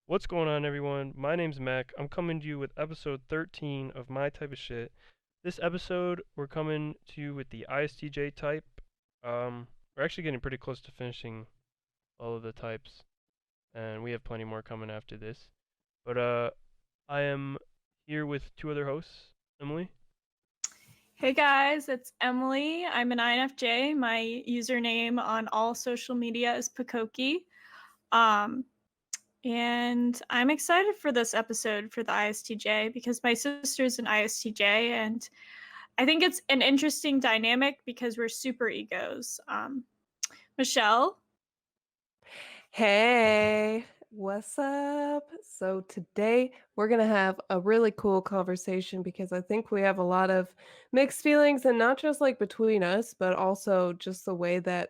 What's going on, everyone? My name's Mac. I'm coming to you with episode 13 of My Type of Shit. This episode, we're coming to you with the ISTJ type. We're actually getting pretty close to finishing all of the types, and we have plenty more coming after this. But I am here with two other hosts, Emily. Hey guys, it's Emily. I'm an INFJ. My username on all social media is Pakoki. Um, and I'm excited for this episode for the ISTJ because my sister's an ISTJ, and I think it's an interesting dynamic because we're super egos. Michelle. Hey, what's up? So today we're going to have a really cool conversation because I think we have a lot of mixed feelings, and not just like between us, but also just the way that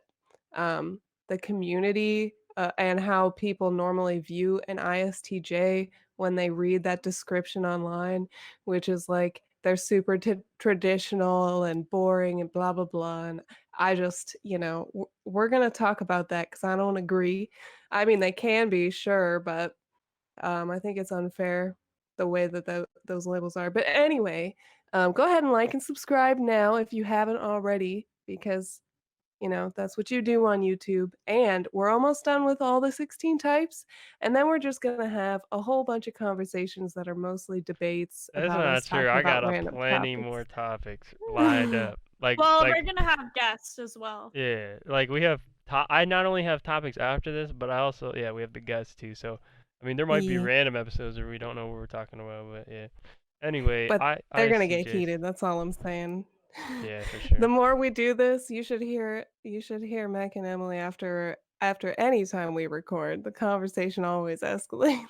the community and how people normally view an ISTJ when they read that description online, which is like they're super traditional and boring and blah blah blah. And I just, we're going to talk about that because I don't agree. I mean, they can be, sure, but I think it's unfair the way that those labels are. But anyway, go ahead and like and subscribe now if you haven't already, because that's what you do on YouTube. And we're almost done with all the 16 types, and then we're just gonna have a whole bunch of conversations that are mostly debates That's about not us true. talking I about got a random plenty topics. more topics lined up. Well, Like we're gonna have guests as well. Yeah, like we have. I not only have topics after this, but I also we have the guests too. So I mean, there might be Yeah, random episodes where we don't know what we're talking about, but yeah. Anyway, but they're gonna get ISTJs. heated. That's all I'm saying. Yeah, for The sure. more we do this, you should hear Mac and Emily after any time we record. The conversation always escalates.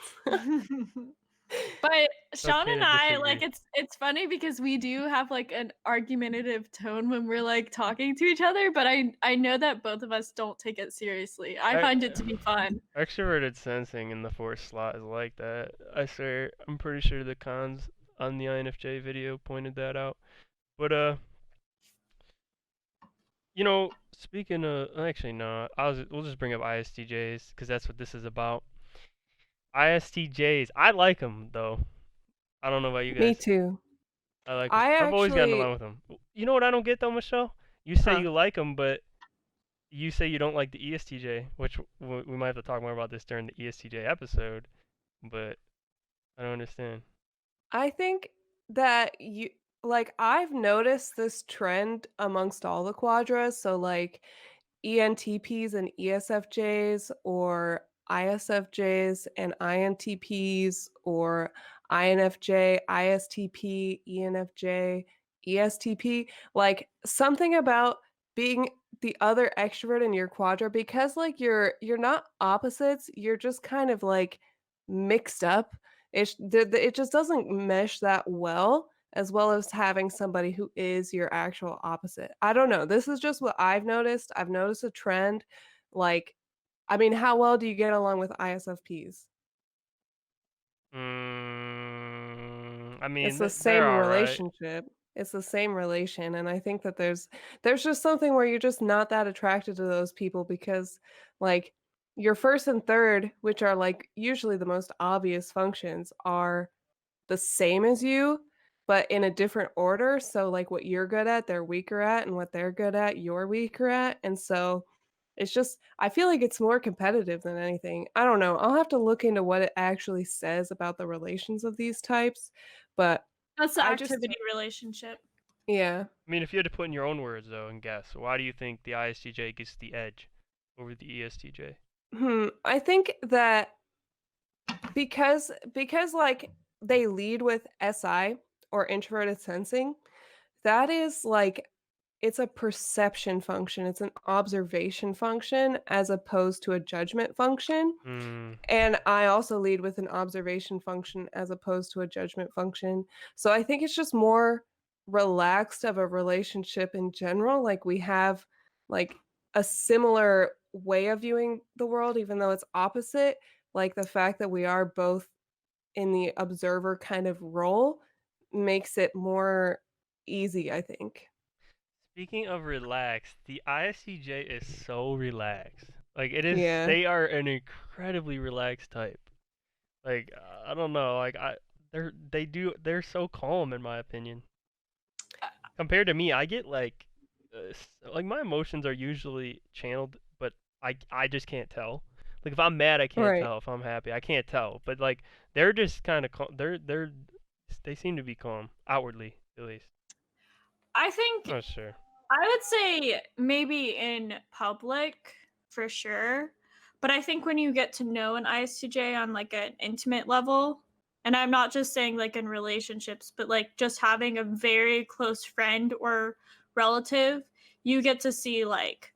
But It's Shaun okay and to I, disagree. it's funny because we do have like an argumentative tone when we're like talking to each other, but I know that both of us don't take it seriously. I I, find it to be fun. Extroverted sensing in the fourth slot is like that. I swear, I'm pretty sure the cons on the INFJ video pointed that out. But speaking of, actually no, we'll just bring up ISTJs because that's what this is about. ISTJs. I like them though. I don't know about you Me guys. too. I like them. I I've always gotten along actually with them. You know what I don't get though, Michelle? You say huh. you like them, but you say you don't like the ESTJ, which we might have to talk more about this during the ESTJ episode. But I don't understand. I think that I've noticed this trend amongst all the quadras, so like ENTPs and ESFJs, or ISFJs and INTPs, or INFJ, ISTP, ENFJ, ESTP, like something about being the other extrovert in your quadra, because like you're not opposites, you're just kind of like mixed up. It just doesn't mesh that well as having somebody who is your actual opposite. I don't know. This is just what I've noticed. I've noticed a trend. Like, I mean, how well do you get along with ISFPs? I It's mean, the they're same all right. relationship. It's the same relation, and I think that there's just something where you're just not that attracted to those people because, like, your first and third, which are like usually the most obvious functions, are the same as you, but in a different order. So, like, what you're good at, they're weaker at, and what they're good at, you're weaker at. And so it's just, I feel like it's more competitive than anything. I don't know. I'll have to look into what it actually says about the relations of these types, but That's the I just, activity relationship. yeah. I mean, if you had to put in your own words though and guess, why do you think the ISTJ gets the edge over the ESTJ? I think that because like they lead with SI, or introverted sensing, that is like it's a perception function, it's an observation function as opposed to a judgment function. Hmm. And I also lead with an observation function as opposed to a judgment function. So I think it's just more relaxed of a relationship in general. Like we have like a similar way of viewing the world, even though it's opposite. Like the fact that we are both in the observer kind of role makes it more easy, I think. Speaking of relaxed, the ISTJ is so relaxed. Like it is, Yeah. they are an incredibly relaxed type. Like I don't know. Like they're so calm in my opinion. Compared to me, I get like my emotions are usually channeled, but I just can't tell. Like if I'm mad, I can't Right. tell. If I'm happy, I can't tell. But like they're just kind of they seem to be calm outwardly at least. I think I'm not sure. I would say maybe in public for sure. But I think when you get to know an ISTJ on like an intimate level, and I'm not just saying like in relationships, but like just having a very close friend or relative, you get to see like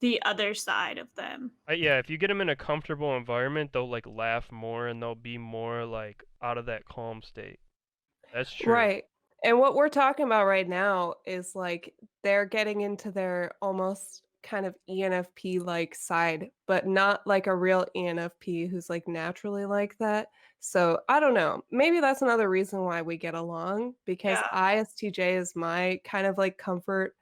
the other side of them. Yeah, if you get them in a comfortable environment, they'll like laugh more and they'll be more like out of that calm state. That's true. Right. And what we're talking about right now is like they're getting into their almost kind of ENFP like side, but not like a real ENFP who's like naturally like that. So I don't know. Maybe that's another reason why we get along because Yeah. ISTJ is my kind of like comfort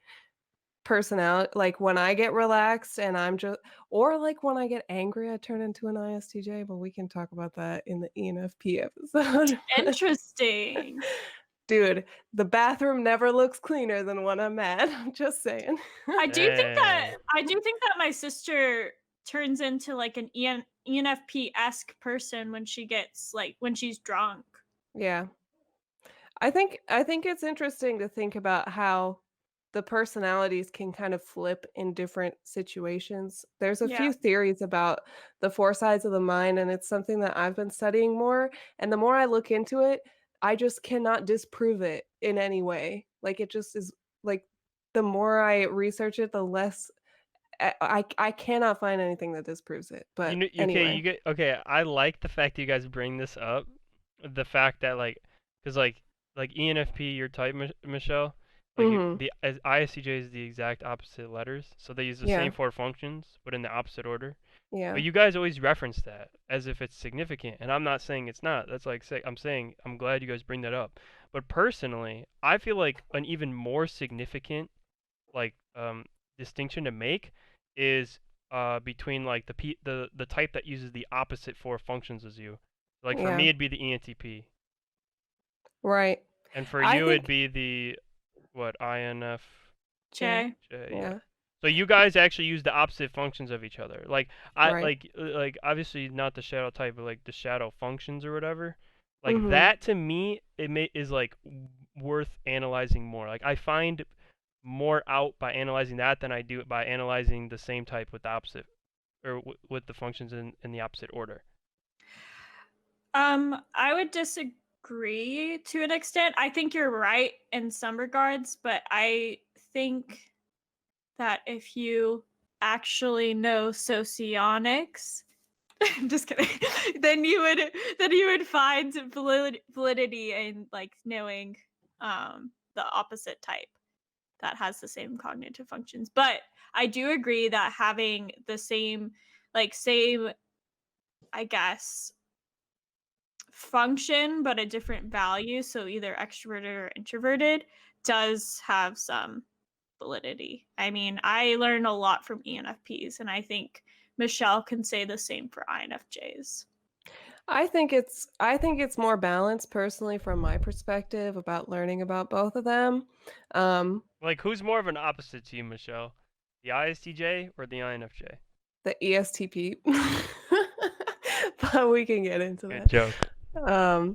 personality. Like when I get relaxed and I'm just, or like when I get angry, I turn into an ISTJ, but we can talk about that in the ENFP episode. Interesting. Dude, the bathroom never looks cleaner than when I'm mad. I'm just saying. Dang. I do think that my sister turns into like an ENFP-esque person when she gets like when she's drunk. Yeah. I think it's interesting to think about how the personalities can kind of flip in different situations. There's a Yeah. few theories about the four sides of the mind, and it's something that I've been studying more. And the more I look into it, I just cannot disprove it in any way. Like it just is like the more I research it, the less I cannot find anything that disproves it. You But know, okay, anyway. you get okay. I like the fact that you guys bring this up, the fact that cause like ENFP, your type, Michelle, Mhm. the as ISTJ is the exact opposite letters, so they use the same Yeah. four functions but in the opposite order. Yeah. But you guys always reference that as if it's significant, and I'm not saying it's not. That's I'm saying I'm glad you guys bring that up. But personally, I feel like an even more significant like distinction to make is between like the type that uses the opposite four functions as you. Like for Yeah. me, it'd be the ENTP, Right. and for I you, it'd think be the what INFJ. J. Yeah. Yeah. So you guys actually use the opposite functions of each other. Like I Right. like obviously not the shadow type, but like the shadow functions or whatever. Like Mhm. that to me, is like worth analyzing more. Like I find more out by analyzing that than I do by analyzing the same type with the opposite or with the functions in the opposite order. I would disagree to an extent. I think you're right in some regards, but I think that if you actually know socionics, just kidding, then you would find validity in like knowing the opposite type that has the same cognitive functions. But I do agree that having the same I guess function but a different value, so either extroverted or introverted, does have some validity. I mean, I learn a lot from ENFPs, and I think Michelle can say the same for INFJs. I think it's more balanced personally from my perspective about learning about both of them. Um, Like who's more of an opposite to you, Michelle? The ISTJ or the INFJ? the ESTP. But we can get into Good joke. that.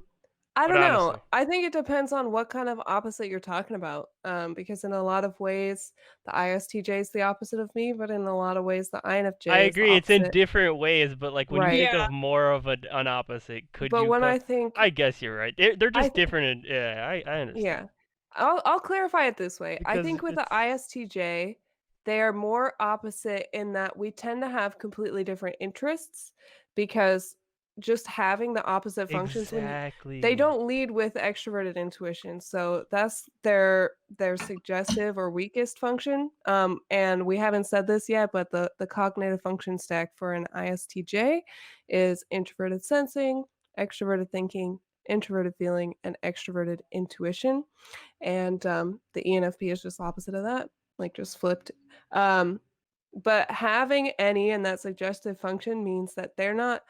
I But don't know. honestly, I think it depends on what kind of opposite you're talking about. Because in a lot of ways, the ISTJ is the opposite of me, but in a lot of ways, the I INFJ is the agree it's in opposite. different ways, but like when you Right. think Yeah. of more of an opposite, could But you when put I think, I guess you're right. They're I just different and yeah, I understand. Yeah. I'll clarify it this way. I Because think with the it's ISTJ, they are more opposite in that we tend to have completely different interests because just having the opposite functions they exactly. don't lead with extroverted intuition. So that's their suggestive or weakest function. And we haven't said this yet, but the cognitive function stack for an ISTJ is introverted sensing, extroverted thinking, introverted feeling, and extroverted intuition. And the ENFP is just opposite of that, like just flipped. Um, but having any in that suggestive function means that they're not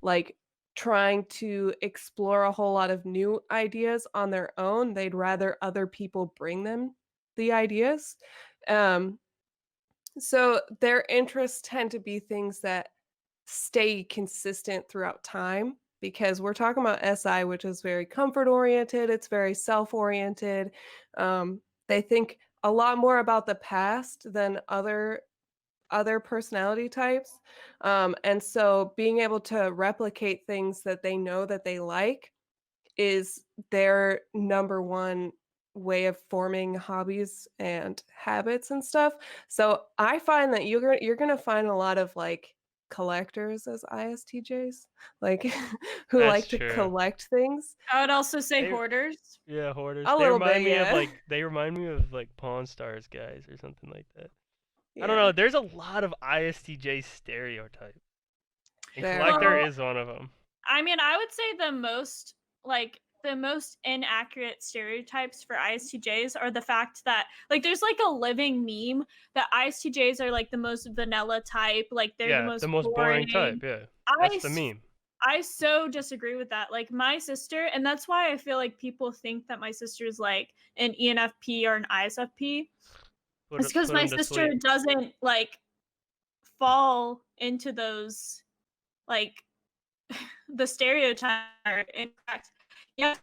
like trying to explore a whole lot of new ideas on their own. They'd rather other people bring them the ideas. Um, so their interests tend to be things that stay consistent throughout time because we're talking about SI, which is very comfort oriented, it's very self oriented. They think a lot more about the past than other personality types. And so being able to replicate things that they know that they like is their number one way of forming hobbies and habits and stuff. So I find that you're gonna find a lot of like collectors as ISTJs, like who That's like to true. collect things. I would also say They hoarders. Yeah, hoarders. A They little remind bit, me of yeah. like Pawn Stars guys or something like that. I don't Yeah. know. There's a lot of ISTJ stereotypes, and There collector are. Well, is one of them. I mean, I would say the most inaccurate stereotypes for ISTJs are the fact that like there's like a living meme that ISTJs are like the most vanilla type, like they're the Yeah, the most most boring type. boring. Yeah, I that's the s- meme. I so disagree with that. Like my sister, and that's why I feel like people think that my sister is like an ENFP or an ISFP. It's because Put my them to sister sleep. doesn't like fall into those like the stereotype. In fact, yeah,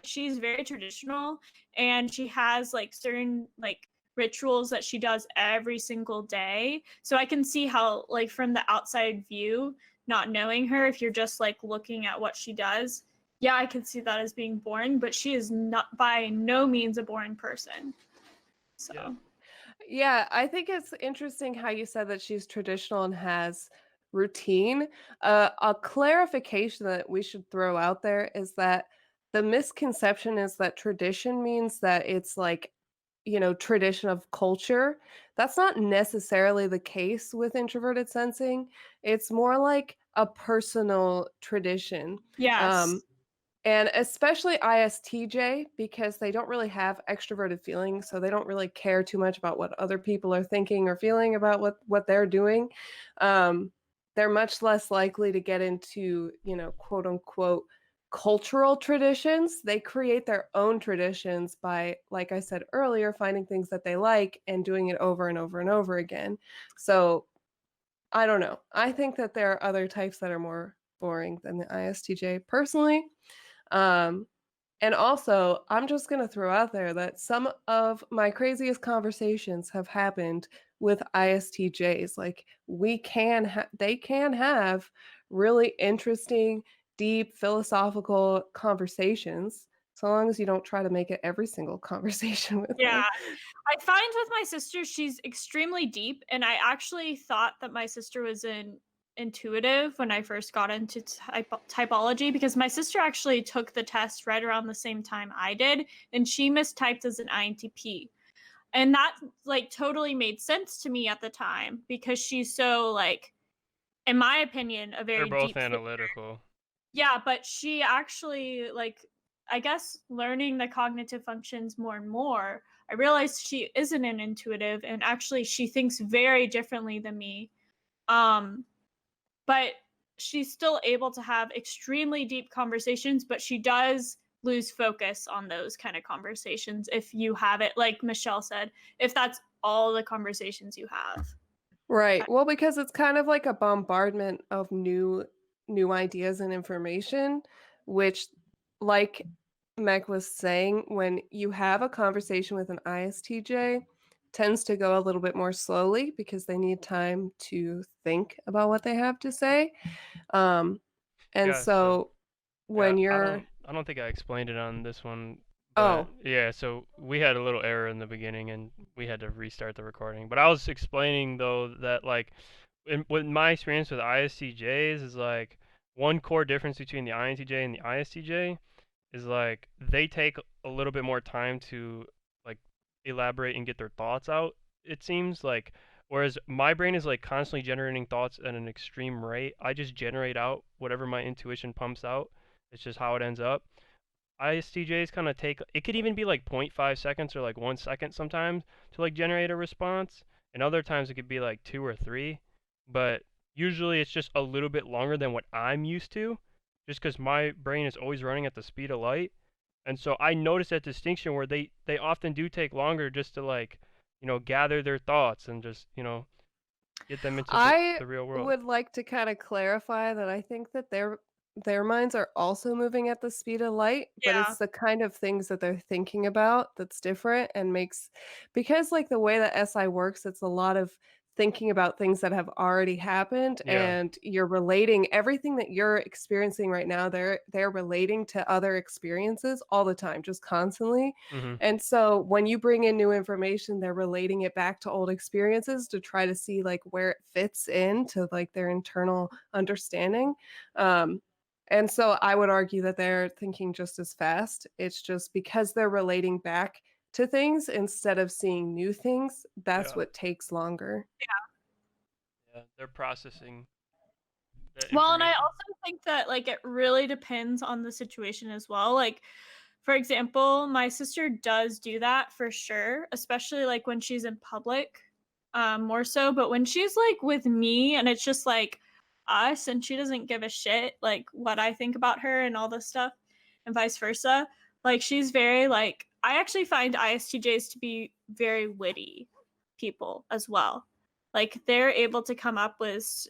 she's very traditional and she has like certain like rituals that she does every single day. So I can see how like from the outside view, not knowing her, if you're just like looking at what she does, yeah, I can see that as being boring, but she is not by no means a boring person. Yeah, So Yeah, I think it's interesting how you said that she's traditional and has routine. A clarification that we should throw out there is that the misconception is that tradition means that it's like, tradition of culture. That's not necessarily the case with introverted sensing. It's more like a personal tradition. Um, yes. and especially ISTJ because they don't really have extroverted feelings, so they don't really care too much about what other people are thinking or feeling about what they're doing. Um, they're much less likely to get into, quote unquote cultural traditions. They create their own traditions by, like I said earlier, finding things that they like and doing it over and over and over again. So I don't know. I think that there are other types that are more boring than the ISTJ personally. Um, and also, I'm just going to throw out there that some of my craziest conversations have happened with ISTJs. Like they can have really interesting, deep philosophical conversations, so long as you don't try to make it every single conversation with Yeah. them. I find with my sister, she's extremely deep, and I actually thought that my sister was an intuitive when I first got into typology because my sister actually took the test right around the same time I did, and she mistyped as an INTP. And that like totally made sense to me at the time because she's so like, in my opinion, a they're very both deep. analytical. Yeah, but she actually like I guess learning the cognitive functions more and more, I realized she isn't an intuitive and actually she thinks very differently than me. Um but she's still able to have extremely deep conversations, but she does lose focus on those kind of conversations if you have it like Michelle said, if that's all the conversations you have. Right. Well, because it's kind of like a bombardment of new ideas and information, which like Meg was saying, when you have a conversation with an ISTJ, tends to go a little bit more slowly because they need time to think about what they have to say. Um, and Yeah, so so yeah, when you're I don't think I explained it on this one, but oh, yeah, so we had a little error in the beginning and we had to restart the recording. But I was explaining though that like with my experience with ISTJs is like one core difference between the INTJ and the ISTJ is like they take a little bit more time to like elaborate and get their thoughts out. It seems like whereas my brain is like constantly generating thoughts at an extreme rate, I just generate out whatever my intuition pumps out. It's just how it ends up. ISTJs kind of take it could even be like zero point 0.5 seconds or like 1 second sometimes to like generate a response, and other times it could be like two or three, but usually it's just a little bit longer than what I'm used to. just because my brain is always running at the speed of light. And so I notice that distinction where they often do take longer just to like, gather their thoughts and just, get them into I the real world. would like to kind of clarify that I think that their minds are also moving at the speed of light, but Yeah. it's the kind of things that they're thinking about that's different and makes because like the way that SI works, it's a lot of thinking about things that have already happened Yeah. and you're relating everything that you're experiencing right now, they're relating to other experiences all the time, just constantly. Mhm. And so when you bring in new information, they're relating it back to old experiences to try to see like where it fits into like their internal understanding. Um, and so I would argue that they're thinking just as fast. It's just because they're relating back to things instead of seeing new things, that's Yeah. what takes longer. Yeah. They're processing the Well, and I information. also think that like it really depends on the situation as well. Like, for example, my sister does do that for sure, especially like when she's in public, more so. But when she's like with me and it's just like us and she doesn't give a shit like what I think about her and all this stuff and vice versa, like she's very like I actually find ISTJs to be very witty people as well. Like they're able to come up with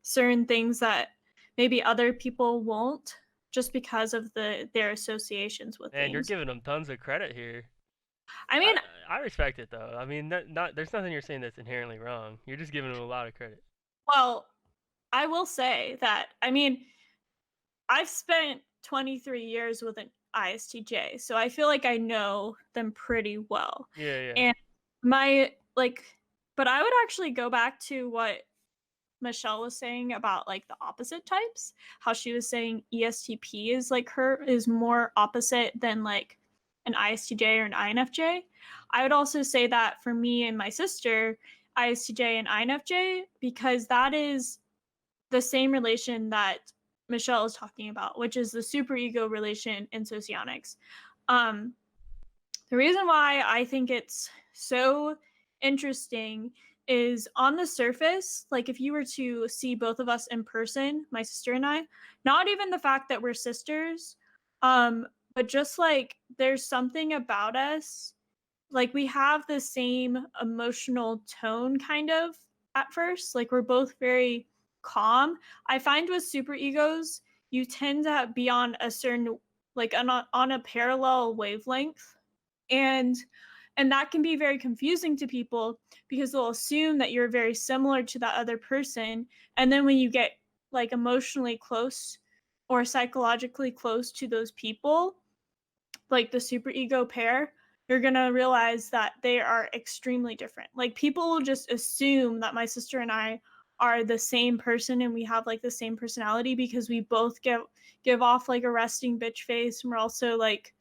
certain things that maybe other people won't just because of their associations with Man, you're things. giving them tons of credit here. I I mean, I respect it though. I mean, not there's nothing you're saying that's inherently wrong. You're just giving them a lot of credit. well, I will say that I mean, I've spent 23 years with an ISTJ, so I feel like I know them pretty well. Yeah, yeah. And my like but I would actually go back to what Michelle was saying about like the opposite types, how she was saying ESTP is like her is more opposite than like an ISTJ or an INFJ. I would also say that for me and my sister, ISTJ and INFJ, because that is the same relation that Michelle is talking about, which is the superego relation in socionics. Um, the reason why I think it's so interesting is on the surface, like if you were to see both of us in person, my sister and I, not even the fact that we're sisters, but just like there's something about us, like we have the same emotional tone kind of at first. Like we're both very calm. I find with super egos, you tend to be on a certain like on a parallel wavelength and that can be very confusing to people because they'll assume that you're very similar to that other person, and then when you get like emotionally close or psychologically close to those people, like the super ego pair, you're going to realize that they are extremely different. Like people will just assume that my sister and I are the same person and we have like the same personality because we both give off like a resting bitch face, and we're also like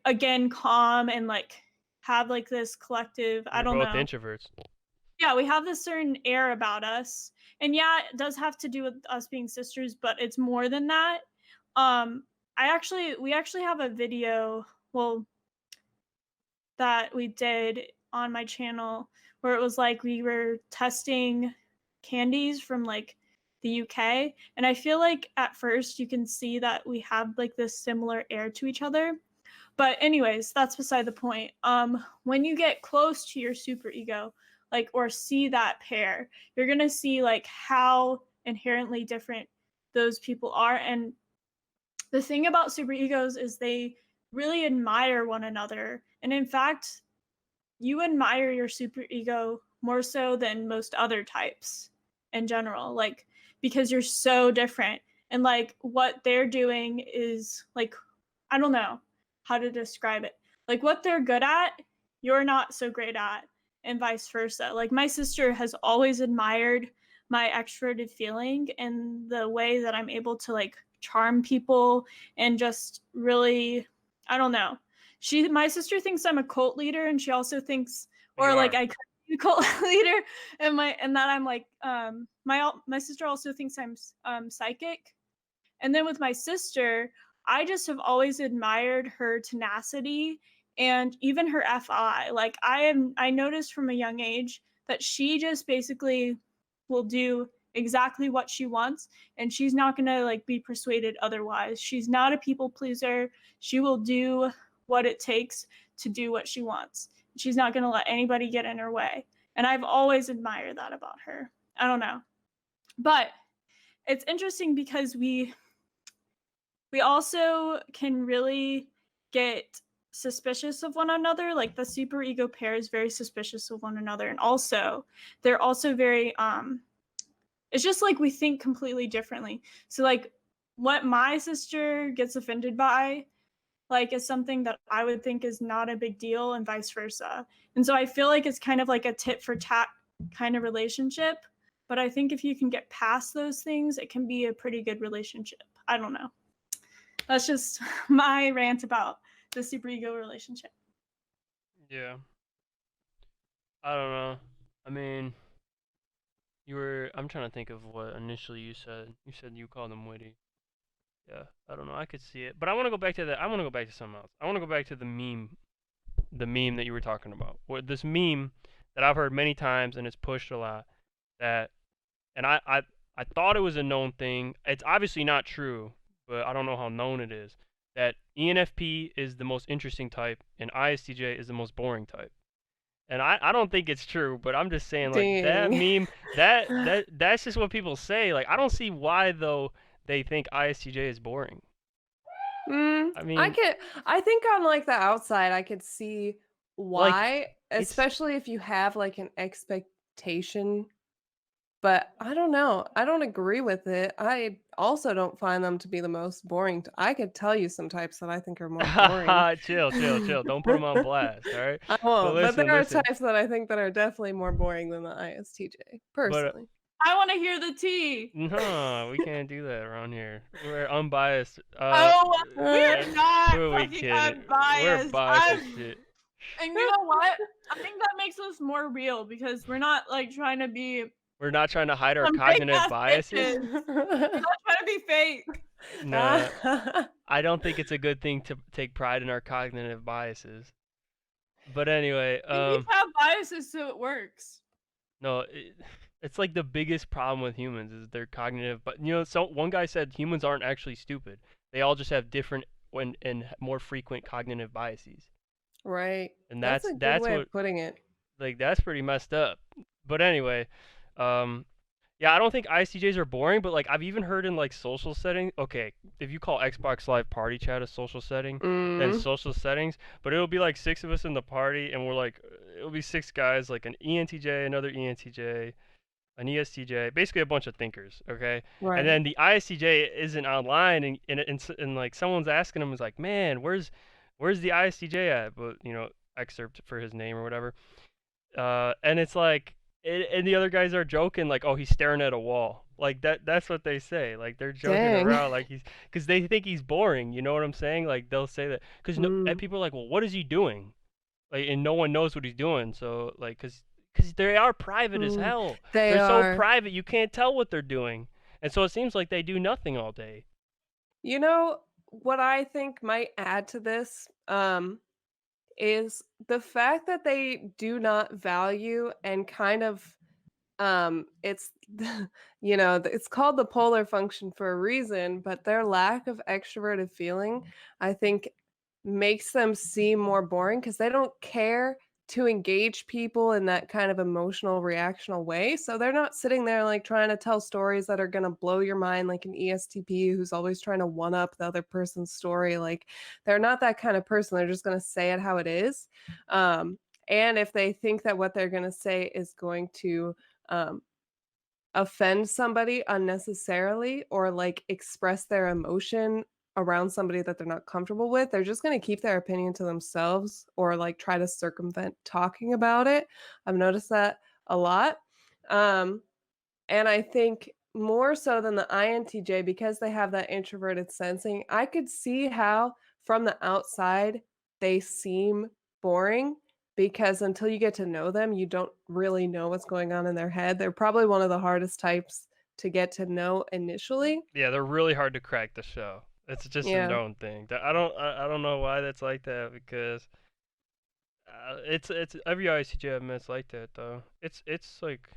again calm and like have like this collective, I You're don't both know, introverts. yeah, we have this certain air about us. And yeah, it does have to do with us being sisters, but it's more than that. We actually have a video, well, that we did on my channel where it was like we were testing candies from like the UK, and I feel like at first you can see that we have like this similar air to each other. But anyways, that's beside the point. When you get close to your super ego, like or see that pair, you're gonna see like how inherently different those people are. And the thing about super egos is they really admire one another. And in fact, you admire your super ego more so than most other types in general, like because you're so different. And like what they're doing is like, I don't know how to describe it. Like what they're good at, you're not so great at, and vice versa. Like my sister has always admired my extroverted feeling and the way that I'm able to like charm people and just really, I don't know. My sister thinks I'm a cult leader, and she also thinks, You or like are. I could be a cult leader, and that I'm like my sister also thinks I'm psychic. And then with my sister, I just have always admired her tenacity and even her FI. Like I noticed from a young age that she just basically will do exactly what she wants, and she's not going to like be persuaded otherwise. She's not a people pleaser. She will do what it takes to do what she wants. She's not going to let anybody get in her way. And I've always admired that about her. I don't know. But it's interesting because we also can really get suspicious of one another. Like the superego pair is very suspicious of one another, and also they're also very it's just like we think completely differently. So like what my sister gets offended by like is something that I would think is not a big deal, and vice versa. And so I feel like it's kind of like a tit for tat kind of relationship, but I think if you can get past those things, it can be a pretty good relationship. I don't know. That's just my rant about the superego relationship. Yeah. I don't know. I mean, I'm trying to think of what initially you said. You said you called them witty. Yeah, I don't know. I could see it, but I want to go back to that. I want to go back to something else. I want to go back to the meme that you were talking about. This meme that I've heard many times and it's pushed a lot. That, and I thought it was a known thing. It's obviously not true, but I don't know how known it is. That ENFP is the most interesting type and ISTJ is the most boring type. And I don't think it's true, but I'm just saying like that Dang. meme that's just what people say. Like I don't see why though they think ISTJ is boring. I mean, I think on like the outside I could see like why, it's especially if you have like an expectation, but I don't know. I don't agree with it. I also don't find them to be the most boring. I could tell you some types that I think are more boring. chill, chill, chill. Don't put them on blast, all right? I But won't, but listen, there are listen. types that I think that are definitely more boring than the ISTJ, But personally. I want to hear the tea. no, we can't do that around here. We're unbiased. Oh, we Uh, are not Who are we fucking kidding? We're unbiased. biased as shit. And you know what? I think that makes us more real because we're not like trying to be We're not trying to hide our some fake cognitive ass biases. bitches. We're not trying to be fake. Nah, I don't think it's a good thing to take pride in our cognitive biases. But anyway, We each have biases, so it works. no, it's like the biggest problem with humans is their cognitive. But so one guy said humans aren't actually stupid. They all just have different and more frequent cognitive biases, Right. and That's that's a good that's way what of putting it. like that's pretty messed up. But anyway, um, yeah, I don't think ISTJs are boring, but like I've even heard in like social settings. Okay, if you call Xbox Live Party Chat a social setting, then Mm, social settings. But it'll be like six of us in the party, and we're like, it'll be six guys, like an ENTJ, another ENTJ, an ESTJ, basically a bunch of thinkers. Okay, and right. then the ISTJ isn't online, and like someone's asking him is like, man, where's the ISTJ at? But excerpt for his name or whatever. And it's like, and the other guys are joking like, oh, he's staring at a wall. Like that's what they say. Like they're joking Dang. around like because they think he's boring. You know what I'm saying? Like they'll say that because and Mm, people are like, well, what is he doing? Like, and no one knows what he's doing. So like, because they are private as mm. hell. They They're so are. private you can't tell what they're doing. And so it seems like they do nothing all day. You know what I think might add to this is the fact that they do not value and kind of it's it's called the polar function for a reason, but their lack of extroverted feeling, I think, makes them seem more boring because they don't care to engage people in that kind of emotional reactional way. So they're not sitting there like trying to tell stories that are going to blow your mind like an ESTP who's always trying to one up the other person's story. Like they're not that kind of person. They're just going to say it how it is. And if they think that what they're going to say is going to um, offend somebody unnecessarily or like express their emotion around somebody that they're not comfortable with, they're just going to keep their opinion to themselves or like try to circumvent talking about it. I've noticed that a lot. Um, and I think more so than the INTJ, because they have that introverted sensing, I could see how from the outside they seem boring because until you get to know them, you don't really know what's going on in their head. They're probably one of the hardest types to get to know initially. Yeah, they're really hard to crack the show. It's just a Yeah. known thing. I don't know why that's like that because it's every ICJ I've met like that though. It's like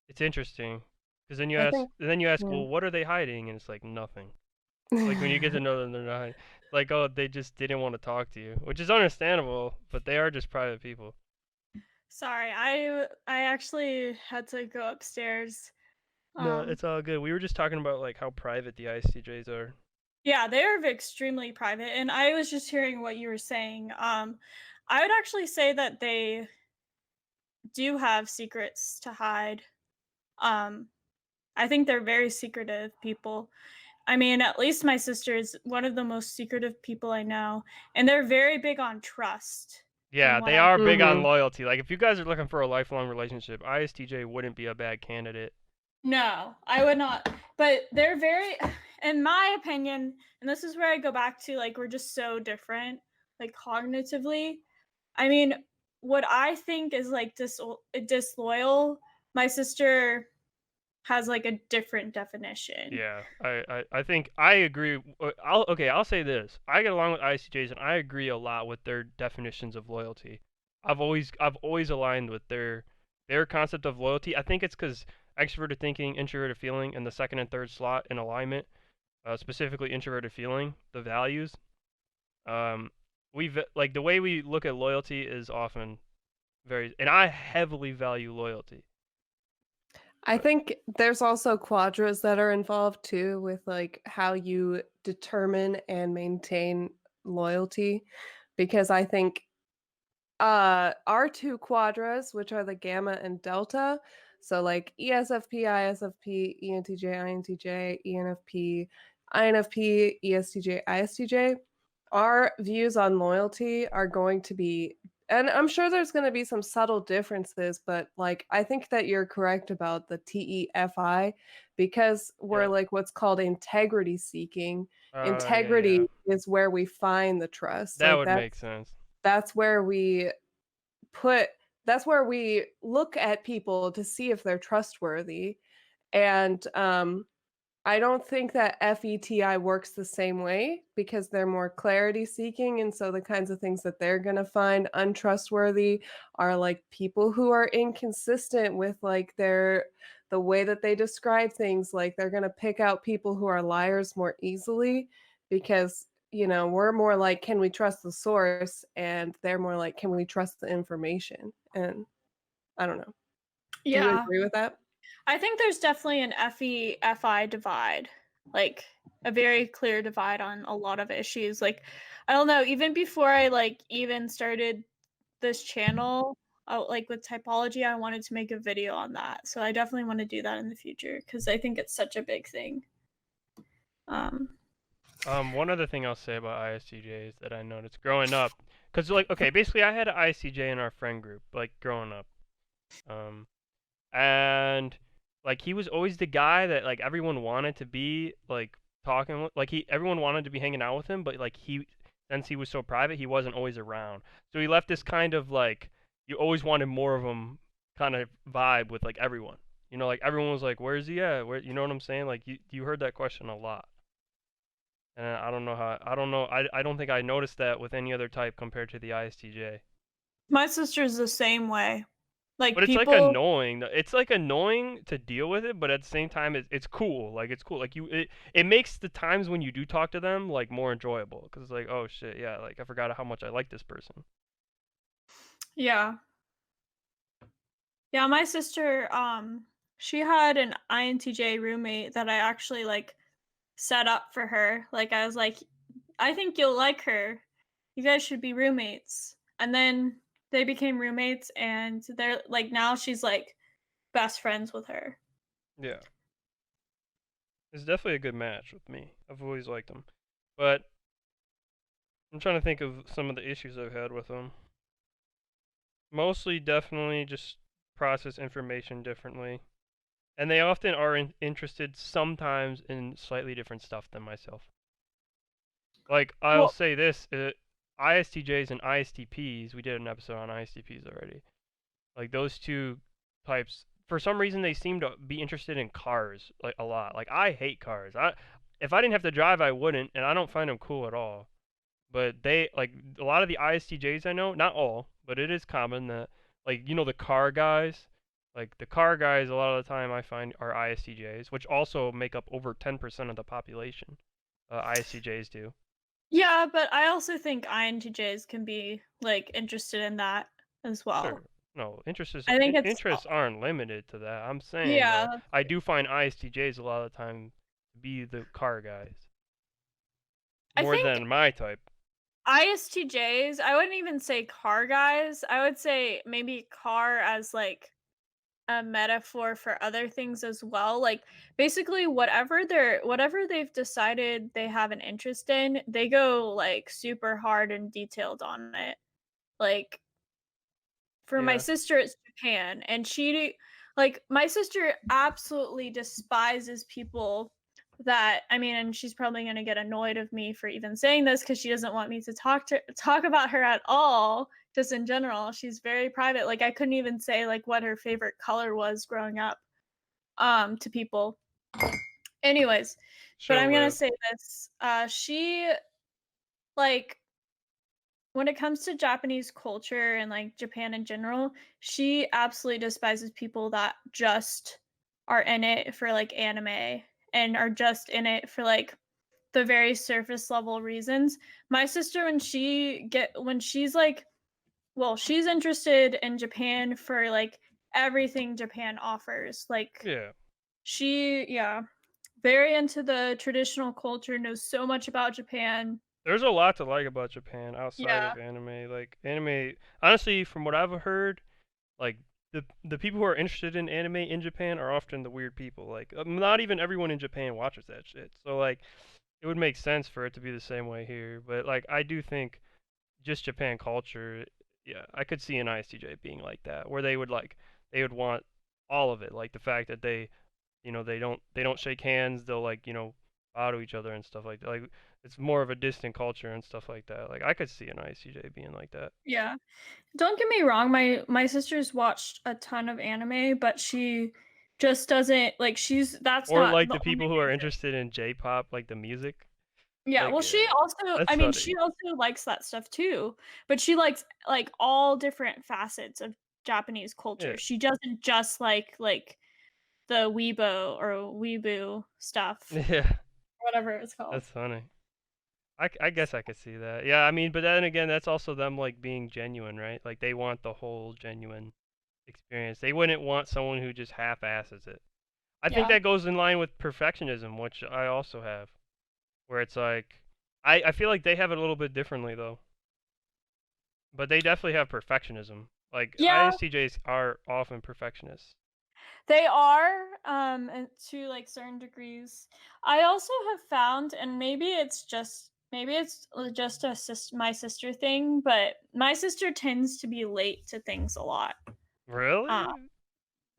it's interesting. Because then I think you ask, yeah. well, what are they hiding? And it's like nothing. Like when you get to know them, they're not hiding. Like, oh, they just didn't want to talk to you, which is understandable, but they are just private people. Sorry, I actually had to go upstairs. No, Um, it's all good. We were just talking about like how private the ISTJs are. yeah, they are extremely private, and I was just hearing what you were saying. I would actually say that they do have secrets to hide. Um, I think they're very secretive people. I mean, at least my sister is one of the most secretive people I know, and they're very big on trust from Yeah, what they I are big on Mhm. loyalty. Like if you guys are looking for a lifelong relationship, ISTJ wouldn't be a bad candidate. No, I would not. But they're very, in my opinion, and this is where I go back to like, we're just so different, like cognitively. I mean, what I think is like disloyal, my sister has like a different definition. Yeah, I think I agree. I'll say this. I get along with ISTJs and I agree a lot with their definitions of loyalty. I've always aligned with their concept of loyalty. I think it's because extroverted thinking, introverted feeling, and the second and third slot in alignment, specifically introverted feeling, the values. Um, like the way we look at loyalty is often very, and I heavily value loyalty. I But think there's also quadras that are involved too with like how you determine and maintain loyalty because I think our two quadras, which are the gamma and delta, so like ESFP, ISFP, ENTJ, INTJ, ENFP, INFP, ESTJ, ISTJ, our views on loyalty are going to be, and I'm sure there's going to be some subtle differences, but like I think that you're correct about the TEFI because we're yeah, like what's called integrity seeking. yeah, Integrity is where we find the trust. that Like would make sense. that's where we put that's where we look at people to see if they're trustworthy. And I don't think that FETI works the same way because they're more clarity seeking. And so the kinds of things that they're going to find untrustworthy are like people who are inconsistent with like the way that they describe things. Like they're going to pick out people who are liars more easily because, we're more like, can we trust the source? And they're more like, can we trust the information? And I don't know. Do you Yeah, agree with that? I think there's definitely an FE FI divide, like a very clear divide on a lot of issues. Like, I don't know, even before I like even started this channel, like with typology, I wanted to make a video on that. So I definitely want to do that in the future because I think it's such a big thing. Um, One other thing I'll say about ISTJs that I noticed growing up, because like, okay, basically I had an ISTJ in our friend group, like growing up, um, and like he was always the guy that like everyone wanted to be like talking with, like everyone wanted to be hanging out with him, but like since he was so private, he wasn't always around, so he left this kind of like you always wanted more of him kind of vibe with like everyone, like everyone was like, where's he at? Where, you know what I'm saying? Like you heard that question a lot. And I don't know how. I don't know. I don't think I noticed that with any other type compared to the ISTJ. my sister's the same way. But Like it's like people, annoying. It's like annoying to deal with it, but at the same time, it's cool. Like it's cool. Like it makes the times when you do talk to them like more enjoyable because it's like, oh shit, yeah. Like I forgot how much I like this person. yeah, yeah. My sister, she had an INTJ roommate that I actually like set up for her. Like I was like, I think you'll like her. You guys should be roommates. And then they became roommates and they're like now she's like best friends with her. Yeah, it's definitely a good match with me. I've always liked them, but I'm trying to think of some of the issues I've had with them. Mostly, definitely just process information differently. And they often are interested sometimes in slightly different stuff than myself. Like, I'll Well, say this ISTJs and ISTPs, we did an episode on ISTPs already. Like, those two types, for some reason, they seem to be interested in cars, like, a lot. Like, I hate cars. If I didn't have to drive, I wouldn't, and I don't find them cool at all. But they, like, a lot of the ISTJs I know, not all, but it is common that, like, the car guys, Like the car guys, a lot of the time I find are ISTJs, which also make up over 10% of the population. ISTJs do. Yeah, but I also think INTJs can be like interested in that as Sure. well. No, I think it's interests aren't limited to that. I'm saying yeah, though, I do find ISTJs a lot of the time to be the car guys I more think than my type. ISTJs, I wouldn't even say car guys. I would say maybe car as like a metaphor for other things as well. Like basically whatever they've decided they have an interest in, they go like super hard and detailed on it. Like for my Yeah. sister, it's Japan, and like my sister absolutely despises people that I mean, and she's probably gonna get annoyed of me for even saying this because she doesn't want me to talk about her at all. Just in general, she's very private. Like I couldn't even say like what her favorite color was growing up to people. Anyways, but She'll I'm gonna live. say this. She like when it comes to Japanese culture and like Japan in general, she absolutely despises people that just are in it for like anime and are just in it for like the very surface level reasons. My sister when she's like she's interested in Japan for like everything Japan offers. Like Yeah. yeah, very into the traditional culture, knows so much about Japan. There's a lot to like about Japan outside Yeah. of anime. Like anime, honestly, from what I've heard, like the people who are interested in anime in Japan are often the weird people. Like not even everyone in Japan watches that shit. So like it would make sense for it to be the same way here. But like I do think just Japan culture, yeah, I could see an ISTJ being like that, where they would want all of it, like the fact that they don't shake hands, they'll bow to each other and stuff like that. Like it's more of a distant culture and stuff like that. Like I could see an ISTJ being like that. Yeah. Don't get me wrong, my sister's watched a ton of anime, but she just doesn't like that's Or not like the the only people who are reason. interested in J-pop, like the music. Yeah, Like well she also that's I mean she funny. also likes that stuff too, but she likes like all different facets of Japanese Yeah, culture. She doesn't just like the Weibo or Weebu stuff, yeah, whatever it's called. that's funny. I guess I could see that. Yeah, I mean, but then again, that's also them like being genuine, right? Like they want the whole genuine experience. They wouldn't want someone who just half-asses it. I think Yeah. that goes in line with perfectionism, which I also have, where it's like I feel like they have it a little bit differently though, but they definitely have perfectionism. Like Yeah, ISTJs are often perfectionists. they are, and to like certain degrees. I also have found, and maybe it's just my sister thing, but my sister tends to be late to things a lot. Uh, Really? You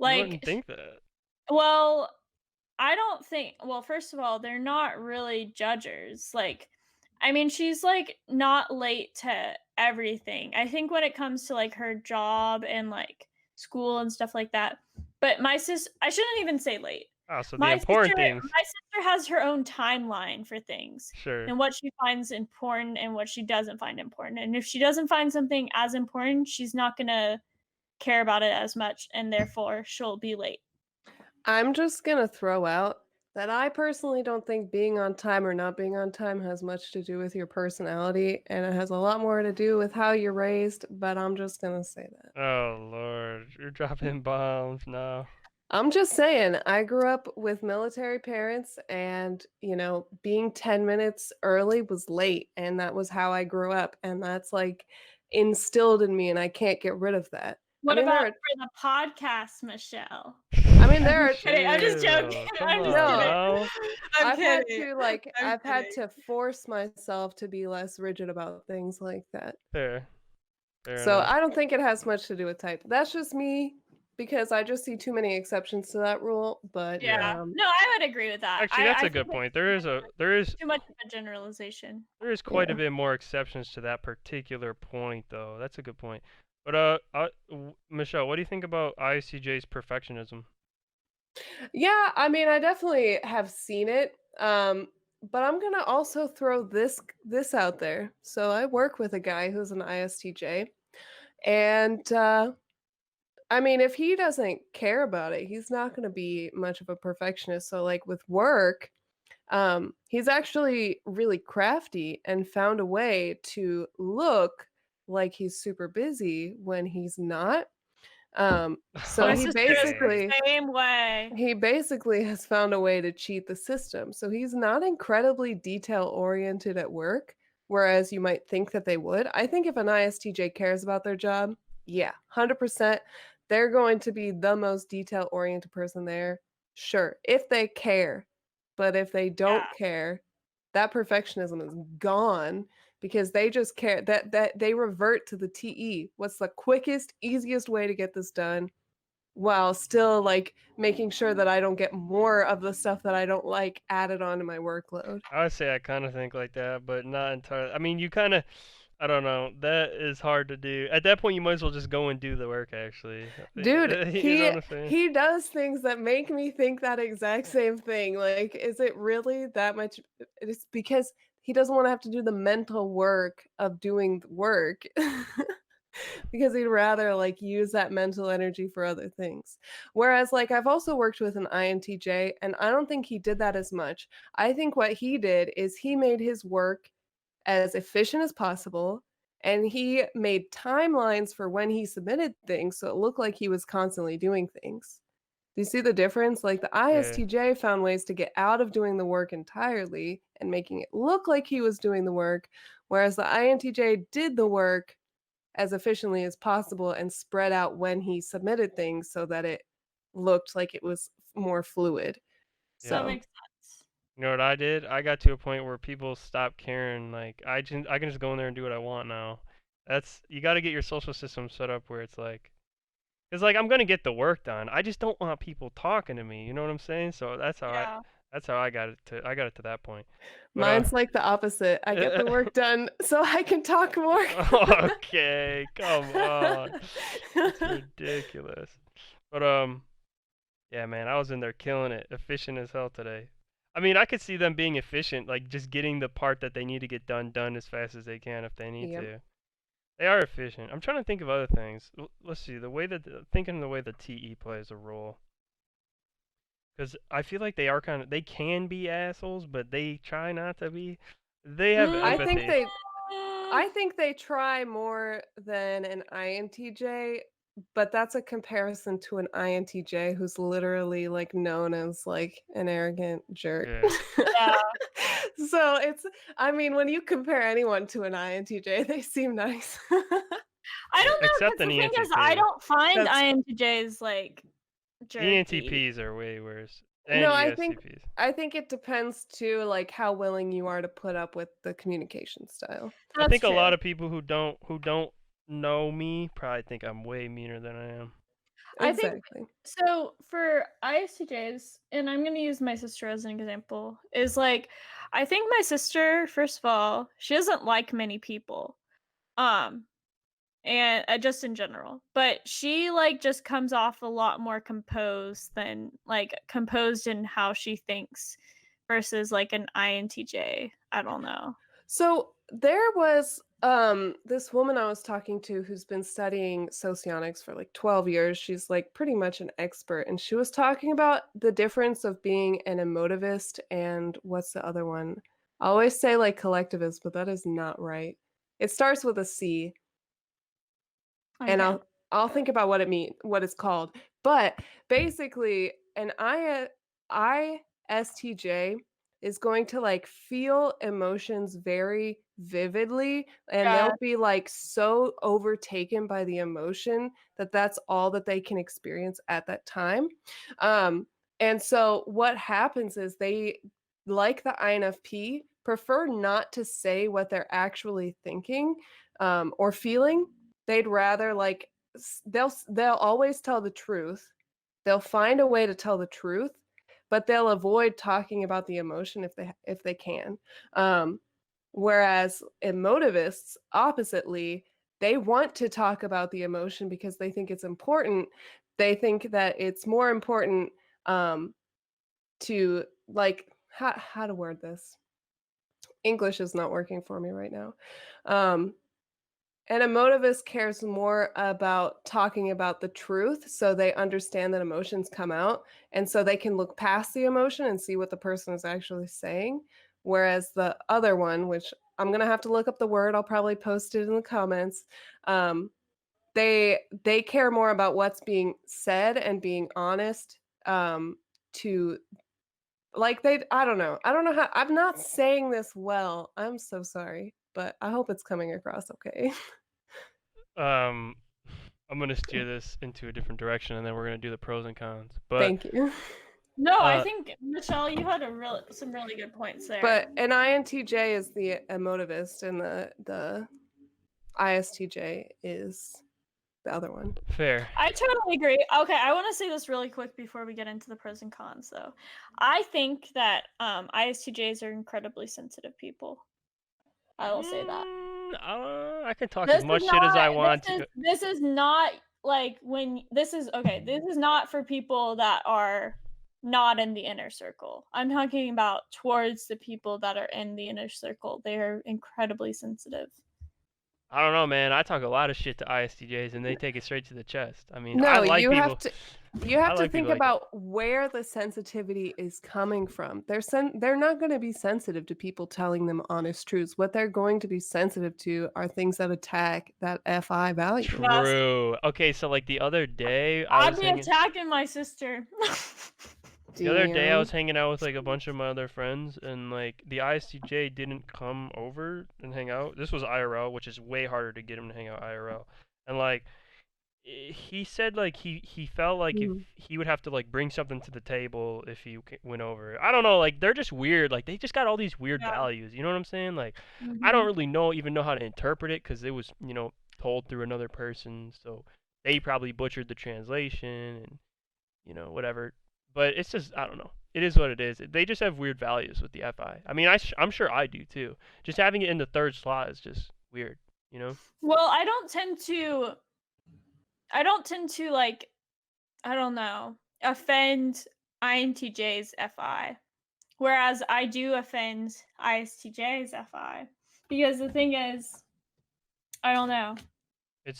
wouldn't like, think that. well, I don't think well, first of all, they're not really judgers. Like, I mean, she's like not late to everything. I think when it comes to like her job and like school and stuff like that. But I shouldn't even say late. Oh, so the important things. My sister has her own timeline for things Sure. and what she finds important and what she doesn't find important. And if she doesn't find something as important, she's not going to care about it as much and therefore she'll be late. I'm just gonna throw out that I personally don't think being on time or not being on time has much to do with your personality, and it has a lot more to do with how you're raised, but I'm just gonna say that. Oh Lord, you're dropping bombs now. I'm just saying, I grew up with military parents, and, being 10 minutes early was late, and that was how I grew up, and that's, like, instilled in me, and I can't get rid of that. I What mean, about there are for the podcast, Michelle? I mean, I'm there are just kidding. I'm just joking. Chill. Come I'm just on kidding. no. now. I'm I've had kidding. to, like I'm I've had kidding. to force myself to be less rigid about things like that. Fair. Fair So, enough. I don't think it has much to do with type. That's just me because I just see too many exceptions to that rule, but, Yeah. Yeah. No, I would agree with that. Actually, that's I a think good it's point. There is too much of a generalization. there is quite a yeah. bit more exceptions to that particular point, though. That's a good point. But Michelle, what do you think about ISTJ's perfectionism? Yeah, I mean, I definitely have seen it, but I'm gonna also throw this out there. So, I work with a guy who's an ISTJ, and, I mean, if he doesn't care about it, he's not gonna be much of a perfectionist. So, like, with work, he's actually really crafty and found a way to look like he's super busy when he's not. So My he sister is the Okay. basically same way. he basically has found a way to cheat the system. So he's not incredibly detail oriented at work, whereas you might think that they would. I think if an ISTJ cares about their job, yeah, 100%, they're going to be the most detail oriented person there. Sure, if they care. But if they don't Yeah. care, that perfectionism is gone because they just care that they revert to the TE. What's the quickest, easiest way to get this done? While still, like, making sure that I don't get more of the stuff that I don't like added onto my workload. I would say I kind of think like that, but not entirely. I mean, you kind of, I don't know. That is hard to do. At that point, you might as well just go and do the work. Actually, Dude, you know he what I'm saying? he does things that make me think that exact same thing. Like, is it really that much? It's because he doesn't wanna have to do the mental work of doing the work. Because he'd rather, like, use that mental energy for other things. Whereas, like, I've also worked with an INTJ, and I don't think he did that as much. I think what he did is he made his work as efficient as possible, and he made timelines for when he submitted things so it looked like he was constantly doing things. Do you see the difference? Like, the Yeah. ISTJ found ways to get out of doing the work entirely and making it look like he was doing the work, whereas the INTJ did the work as efficiently as possible and spread out when he submitted things so that it looked like it was more fluid. Yeah. That So, makes sense. You know what I did? I got to a point where people stopped caring. Like I can just go in there and do what I want now. That's you got to get your social system set up where it's like, cause like I'm gonna get the work done. I just don't want people talking to me. You know what I'm saying? So Yeah. that's how I got it to that point. But mine's like the opposite. I get the work done so I can talk more. okay, come on, that's ridiculous. But yeah, man, I was in there killing it, efficient as hell today. I mean, I could see them being efficient, like just getting the part that they need to get done as fast as they can if they need Yep. to. They are efficient. I'm trying to think of other things. Let's see, thinking the way the TE plays a role, because I feel like they are they can be assholes, but they try not to be. They have Mm, I think empathy. they I think they try more than an INTJ, but that's a comparison to an INTJ who's literally, like, known as, like, an arrogant jerk. Yeah, yeah. So it's I mean, when you compare anyone to an INTJ, they seem nice. I don't know except because an the thing is I ENTP. don't find That's INTJs, like, jerky. ENTPs are way worse, and No, ESTPs. I think it depends too, like, how willing you are to put up with the communication style. I That's think a lot true. of people who don't know me probably think I'm way meaner than I am. I think Exactly. so for ISTJs, and I'm gonna use my sister as an example, is like I think my sister, first of all, she doesn't like many people. Um, and just in general. But she like just comes off a lot more composed than like composed in how she thinks versus like an INTJ. I don't know. So there was this woman I was talking to who's been studying socionics for like 12 years. She's like pretty much an expert and she was talking about the difference of being an emotivist and what's the other one? I always say like collectivist, but that is not right. It starts with a C and Okay. I'll think about what it's called. But basically, an ISTJ is going to like feel emotions very vividly and Yeah. they'll be like so overtaken by the emotion that that's all that they can experience at that time. Um and so what happens is they like the INFP prefer not to say what they're actually thinking or feeling. They'd rather like they'll always tell the truth. They'll find a way to tell the truth, but they'll avoid talking about the emotion if they can. Um, Whereas emotivists, oppositely, they want to talk about the emotion because they think it's important. They think that it's more important to like how to word this. English is not working for me right now. Um, An emotivist cares more about talking about the truth so they understand that emotions come out and so they can look past the emotion and see what the person is actually saying. Whereas the other one, which I'm gonna have to look up the word, I'll probably post it in the comments. Um, they care more about what's being said and being honest to like they I don't know. I don't know how I'm not saying this well. I'm so sorry, but I hope it's coming across okay. Um, I'm gonna steer this into a different direction, and then we're gonna do the pros and cons. But Thank you. No, I uh, think Michelle, you had some really good points there. But an INTJ is the emotivist and the ISTJ is the other one. fair. I totally agree. Okay, I want to say this really quick before we get into the pros and cons, though. I think that ISTJs are incredibly sensitive people. I will say that. I can talk This as is much shit as I not. want This is to. this is not like when this is okay. This is not for people that are not in the inner circle. I'm talking about towards the people that are in the inner circle. They are incredibly sensitive. I don't know, man. I talk a lot of shit to ISTJs, and they take it straight to the chest. I mean, I No, like people. you I have to like think people like that. about where the sensitivity is coming from. They're not going to be sensitive to people telling them honest truths. What they're going to be sensitive to are things that attack that FI value. Yes. True. Okay, so like the other day, I'd be attacking my sister. The other day, I Damn. was hanging out with like a bunch of my other friends, and like the ISTJ didn't come over and hang out. This was IRL, which is way harder to get him to hang out IRL. And like he said, like he felt like if Mhm. he would have to like bring something to the table if he went over. I don't know, like they're just weird. Like they just got all these weird Yeah. values. You know what I'm saying? Like I don't Mhm. really even know how to interpret it because it was told through another person, so they probably butchered the translation and whatever. But it's just, I don't know. It is what it is. They just have weird values with the FI. I mean, I'm sure I do too. Just having it in the third slot is just weird, you know? Well, I don't tend to like, I don't know, offend INTJ's FI, whereas I do offend ISTJ's FI. Because the thing is, I don't know.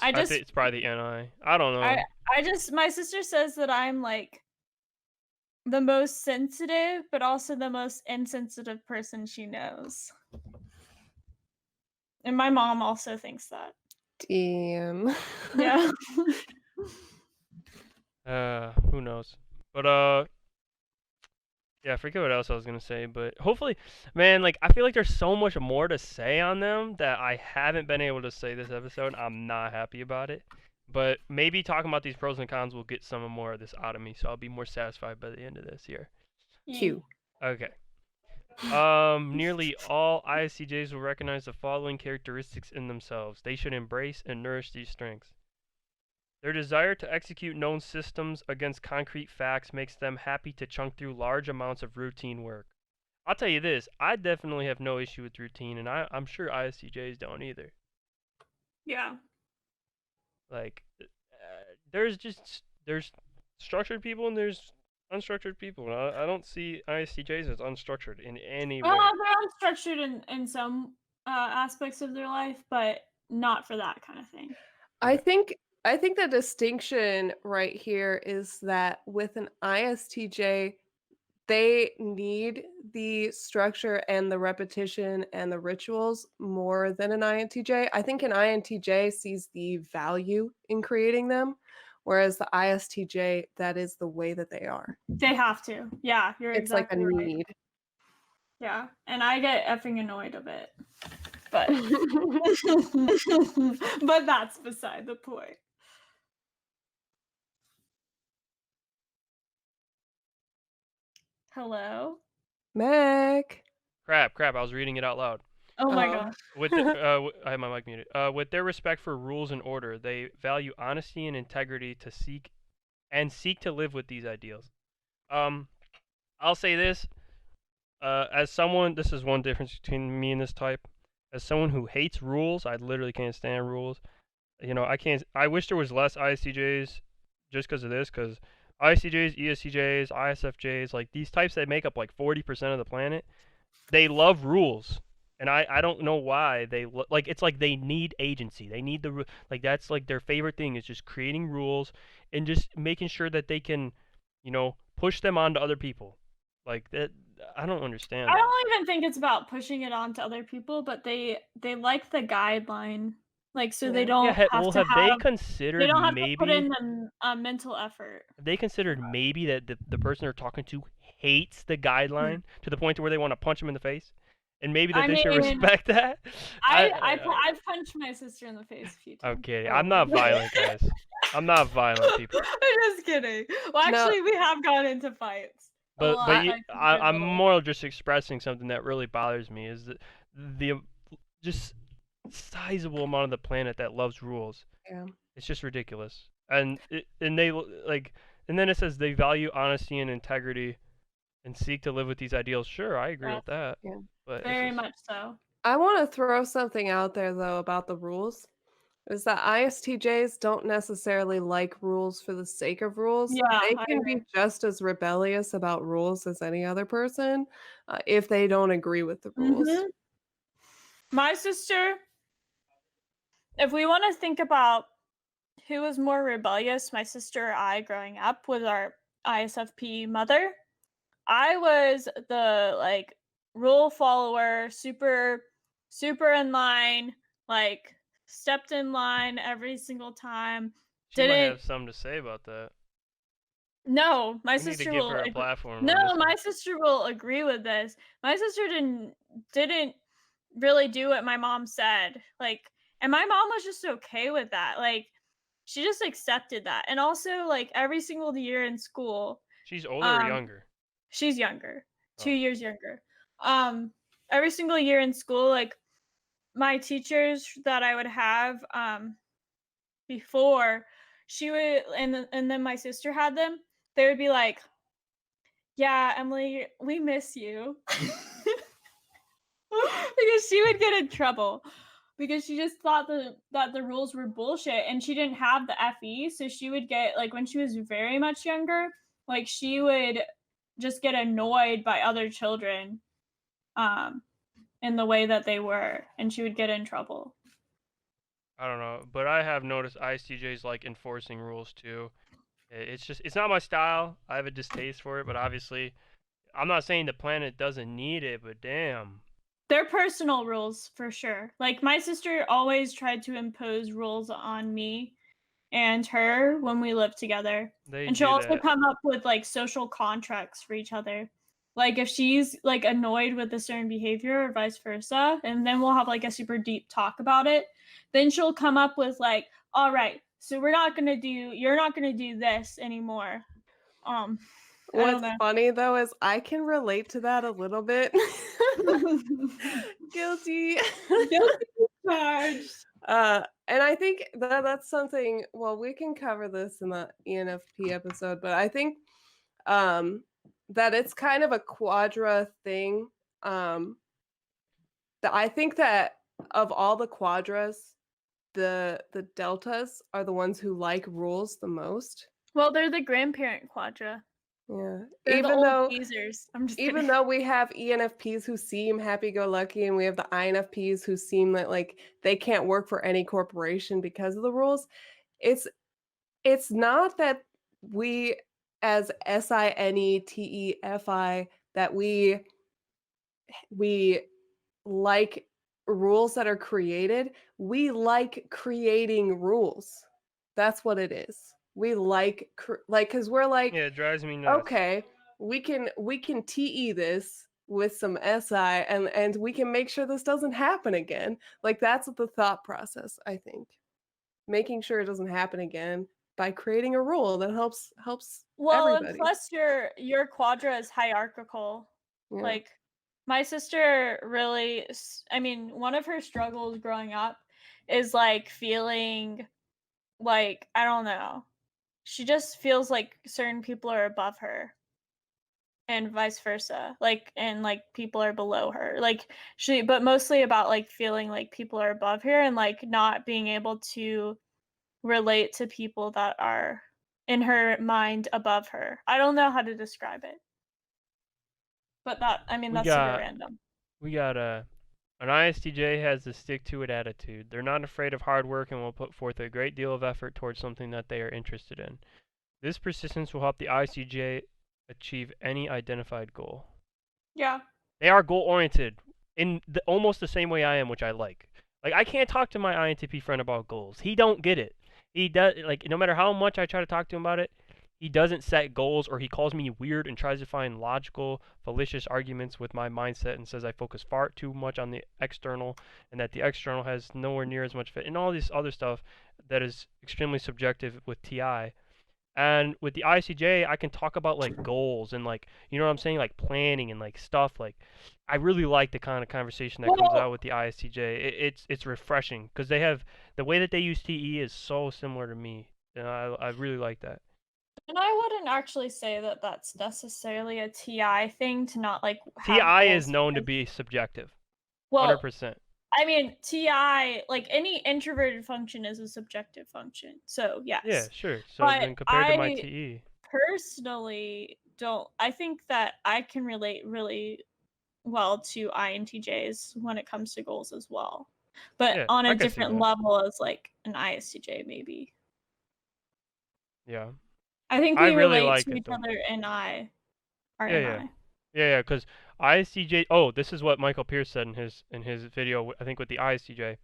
I think it's probably the NI. I don't know. I just my sister says that I'm like the most sensitive, but also the most insensitive person she knows. And my mom also thinks that. Damn. Yeah. Who knows? But yeah, I forget what else I was gonna say. But hopefully, man, like I feel like there's so much more to say on them that I haven't been able to say this episode. I'm not happy about it. But maybe talking about these pros and cons will get some more of this out of me, so I'll be more satisfied by the end of this year. Q. Okay. Nearly all ISTJs will recognize the following characteristics in themselves. They should embrace and nourish these strengths. Their desire to execute known systems against concrete facts makes them happy to chunk through large amounts of routine work. I'll tell you this, I definitely have no issue with routine, and I'm sure ISTJs don't either. Yeah. Like, there's structured people and there's unstructured people. I don't see ISTJs as unstructured in any way. They're unstructured in some aspects of their life, but not for that kind of thing. I Okay. think I think the distinction right here is that with an ISTJ, they need the structure and the repetition and the rituals more than an INTJ. I think an INTJ sees the value in creating them, whereas the ISTJ, that is the way that they are. They have to. Yeah, you're It's like a exactly right. need. Yeah, and I get effing annoyed of it. But but that's beside the point. Hello? Mac. Crap, I was reading it out loud. Oh my Oh. god. With I have my mic muted. With their respect for rules and order, they value honesty and integrity seek to live with these ideals. I'll say this. As someone, this is one difference between me and this type. As someone who hates rules, I literally can't stand rules. I can't. I wish there was less ISTJs, just because of this. Because ISTJs, ESTJs, ISFJs, like these types that make up like 40% of the planet, they love rules. And I don't know why like it's like they need agency. They need like that's like their favorite thing is just creating rules and just making sure that they can, push them onto other people. Like that, I don't understand I that. don't even think it's about pushing it on to other people, but they like the guideline, like, so they Yeah. Yeah, don't have well, to have they they considered don't have to put maybe in the mental effort. have they considered maybe that the person they're talking to hates the guideline to the point to where they want to punch him in the face, and maybe that I they should mean, respect that. I've punched my sister in the face a few I'm times. kidding. I'm Oh. not violent, guys. I'm not violent, people. I'm just kidding. Well, No, actually, we have gone into fights a lot. I Like when we were I'm little. more just expressing something that really bothers me is the just sizable amount of the planet that loves rules. yeah. It's just ridiculous. And they like and then it says they value honesty and integrity and seek to live with these ideals. Sure, I agree Yes, with that. Yeah. But it's very just much so. I want to throw something out there though about the rules. Is that ISTJs don't necessarily like rules for the sake of rules. Yeah, They I can agree. be just as rebellious about rules as any other person if they don't agree with the rules. Mhm. My sister, if we want to think about who was more rebellious, my sister or I growing up with our ISFP mother, I was the like rule follower, super in line, like stepped in line every single time. she might Didn't have something to say about that. No, my We need to sister give will her a platform no, on this one. my sister will agree with this. My sister didn't really do what my mom said. Like, and my mom was just okay with that. Like, she just accepted that. And also, like, every single year in school, She's older or um, younger? she's younger, Oh. 2 years younger. Um, every single year in school, like my teachers that I would have before, she would and then my sister had them, they would be like, "Yeah, Emily, we miss you." Because she would get in trouble because she just thought that the rules were bullshit and she didn't have the FE, so she would get like when she was very much younger, like she would just get annoyed by other children um in the way that they were and she would get in trouble. I don't know, but I have noticed ISTJs like enforcing rules too. It's just it's not my style. I have a distaste for it, but obviously I'm not saying the planet doesn't need it, but damn. They're personal rules for sure. Like my sister always tried to impose rules on me and her when we lived together. They And she'll do also that. come up with like social contracts for each other. Like if she's like annoyed with a certain behavior or vice versa, and then we'll have like a super deep talk about it. Then she'll come up with like, all right, so you're not gonna do this anymore. Um, I don't What's know. funny though is I can relate to that a little bit. Guilty. Guilty charged. And I think that that's something, well, we can cover this in the ENFP episode, but I think um, that it's kind of a quadra thing. That I think that of all the quadras, the deltas are the ones who like rules the most. Well, they're the grandparent quadra. Yeah. They're the old geezers. I'm just kidding. Even though we have ENFPs who seem happy-go-lucky and we have the INFPs who seem like they can't work for any corporation because of the rules, it's it's not that we as SINETEFI that we like rules that are created. We like creating rules. That's what it is. We like cuz we're like, Yeah, it drives me nuts. okay, we can TE this with some SI and we can make sure this doesn't happen again. Like that's the thought process, I think. Making sure it doesn't happen again by creating a rule that helps Well, and everybody. plus your quadra is hierarchical. Yeah. Like my sister really I mean, one of her struggles growing up is like feeling like I don't know. She just feels like certain people are above her and vice versa. Like and like people are below her. Like she but mostly about like feeling like people are above her and like not being able to relate to people that are in her mind above her. I don't know how to describe it. But that I mean We that's super got random. we got An ISTJ has a stick-to-it attitude. They're not afraid of hard work and will put forth a great deal of effort towards something that they are interested in. This persistence will help the ISTJ achieve any identified goal. Yeah. They are goal-oriented in almost the same way I am, which I like. Like, I can't talk to my INTP friend about goals. He don't get it. He does, like, no matter how much I try to talk to him about it, he doesn't set goals, or he calls me weird and tries to find logical, fallacious arguments with my mindset and says I focus far too much on the external and that the external has nowhere near as much fit and all this other stuff that is extremely subjective with TI. And with the ICJ, I can talk about like goals and like, you know what I'm saying, like planning and like stuff. Like, I really like the kind of conversation that comes Well, out with the ISTJ. It's refreshing because they have the way that they use TE is so similar to me, and I really like that. and I wouldn't actually say that that's necessarily a TI thing to not like have TI is goals. known to be subjective, Well, 100%. I mean, TI, like any introverted function is a subjective function. So, Yeah, yes. sure. So But then compared to my I TE, personally don't, I think that I can relate really well to INTJs when it comes to goals as well. But yeah, on I a can see different that. level as like an ISTJ, maybe. Yeah, I think I we really relate like to it each though. other in I, or Yeah, in yeah. I. Yeah, because ISTJ. Oh, this is what Michael Pierce said in his video. I think with the ISTJ.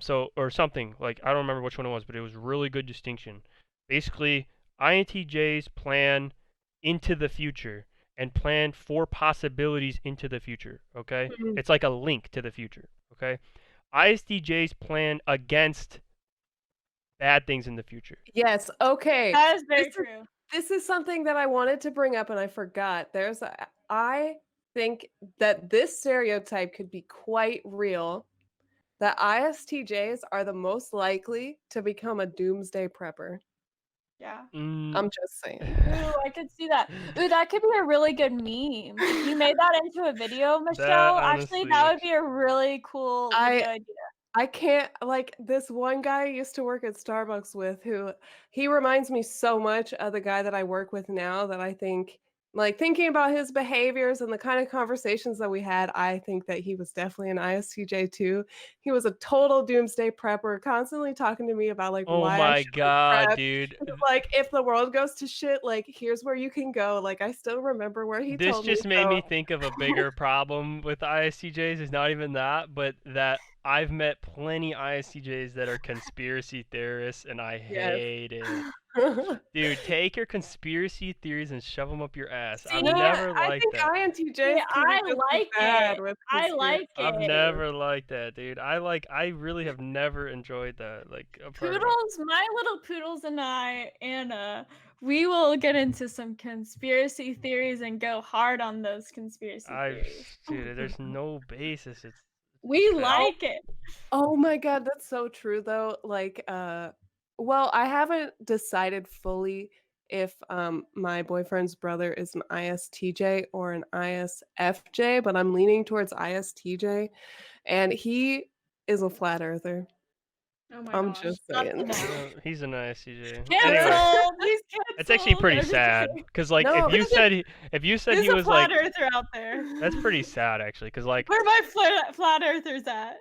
So or something like I don't remember which one it was, but it was really good distinction. Basically, INTJs plan into the future and plan for possibilities into the future. Okay, Mhm. it's like a link to the future. Okay, ISTJs plan against bad things in the future. Yes, okay. That is very This is true. this is something that I wanted to bring up and I forgot. I think that this stereotype could be quite real, that ISTJs are the most likely to become a doomsday prepper. Yeah. Mm. I'm just saying. Ooh, I could see that. Ooh, that could be a really good meme. If you made that into a video, That Michelle, actually, honestly that is would be a really cool I video idea. I can't like this one guy I used to work at Starbucks with who he reminds me so much of the guy that I work with now that I think like thinking about his behaviors and the kind of conversations that we had, I think that he was definitely an ISTJ too. He was a total doomsday prepper, constantly talking to me about like oh why I my should like god, prep. dude. Like if the world goes to shit, like here's where you can go. Like I still remember where he This told me just made so. me think of a bigger problem with ISTJs. It's not even that, but that I've met plenty ISTJs that are conspiracy theorists, and I Yes. hate it. Dude, take your conspiracy theories and shove them up your ass. See, I've No, never I liked think that. see, INTJs can be I just as like bad it. with I conspiracy like I've it. theories. never liked that, dude. I really have never enjoyed that, like, a part of it. Poodles, my little poodles and I, Anna, we will get into some conspiracy theories and go hard on those conspiracy I've, theories. dude, there's no basis. It's We pathetic. like it. Oh my god, that's so true though. Well, I haven't decided fully if my boyfriend's brother is an ISTJ or an ISFJ, but I'm leaning towards ISTJ and he is a flat earther. Oh my I'm gosh, just that's a saying. no. He's an ISTJ. Anyway, Canceled. He's it's actually canceled. pretty I'm just sad kidding. because, like, No, if you said There's he a was flat like, earther out there. that's pretty sad actually, because like, Where my flat earthers at?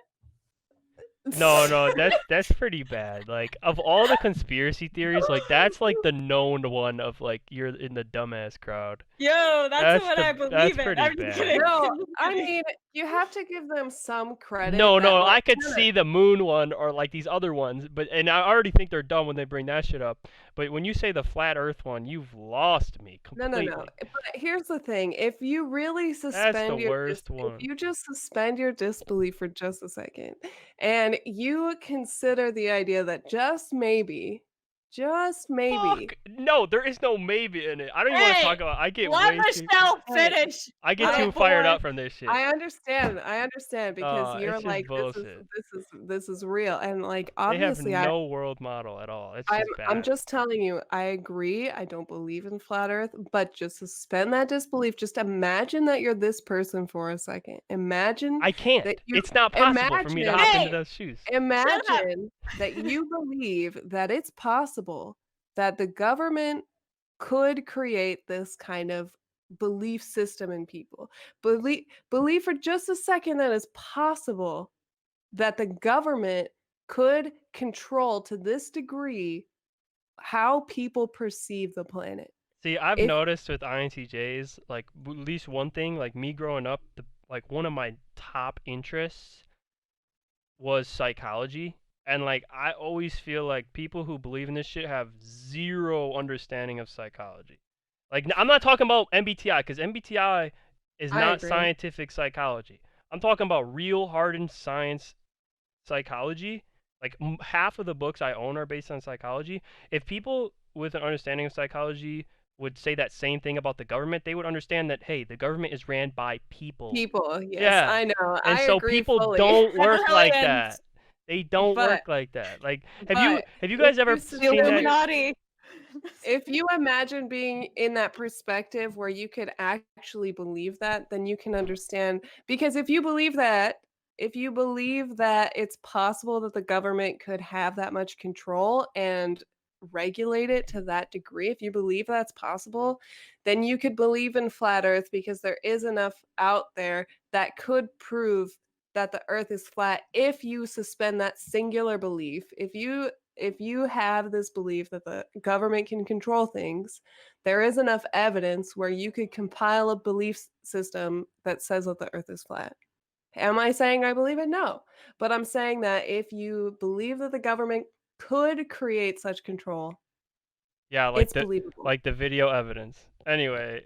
no, no, that's pretty bad. Like, of all the conspiracy theories, like that's like the known one of like you're in the dumbass crowd. Yo, that's what I That's believe in. pretty I'm just bad. kidding. no, I'm just I kidding. mean, you have to give them some credit No, that no, like I could no, see the moon one or like these other ones, but and I already think they're dumb when they bring that shit up. But when you say the flat Earth one, you've lost me no, no, no. completely. But here's the thing, if you really That's the suspend worst if one. you just suspend your disbelief for just a second, and you consider the idea that just maybe, Fuck no, there is no maybe in it. I don't even want to Hey, talk about. I get let way too. Michelle hey, finish. I get I too fired Boy. up from this shit. I understand because Oh, you're it's just like, bullshit. this is real, and, like, They have obviously, no world model at all. It's I'm just I'm bad. just telling you, I agree, I don't believe in flat Earth, but just suspend that disbelief, just imagine that you're this person for a second. Imagine I can't. that you It's not possible for me to imagine hop into Hey, those shoes. shut up. imagine that you believe that it's possible that the government could create this kind of belief system in people. Believe for just a second that it's possible that the government could control to this degree how people perceive the planet. See, I've If noticed with INTJs, like at least one thing, like me growing up, like one of my top interests was psychology. And like I always feel like people who believe in this shit have zero understanding of psychology. Like I'm not talking about MBTI because MBTI is I not agree. scientific psychology. I'm talking about real hardened science psychology. Like half of the books I own are based on psychology. If people with an understanding of psychology would say that same thing about the government, they would understand that hey, the government is ran by people. People, yes, Yeah. I know. And I so agree people fully. don't work like Brilliant. that. They don't But work like that. Like but have you if guys ever you The seen that? suspend Illuminati. if you imagine being in that perspective where you could actually believe that, then you can understand because if you believe that it's possible that the government could have that much control and regulate it to that degree, if you believe that's possible, then you could believe in flat earth because there is enough out there that could prove that the earth is flat if you suspend that singular belief. If you have this belief that the government can control things, there is enough evidence where you could compile a belief system that says that the earth is flat. Am I saying I believe it? No. But I'm saying that if you believe that the government could create such control, Yeah, it's believable. like the video evidence. Anyway,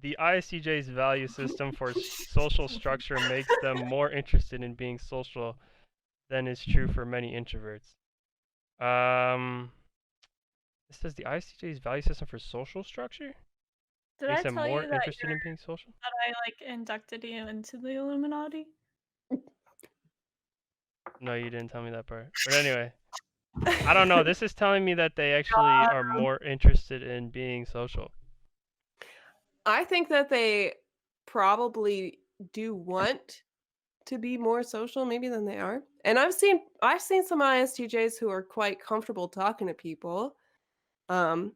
the ISTJ's value system for social structure makes them more interested in being social than is true for many introverts. Um, it says the ISTJ's value system for social structure Did makes I them tell more you that interested in being social. I like inducted you into the Illuminati? No, you didn't tell me that part. But anyway, I don't know. This is telling me that they actually are more interested in being social. I think that they probably do want to be more social maybe than they are. And I've seen some ISTJs who are quite comfortable talking to people. Um,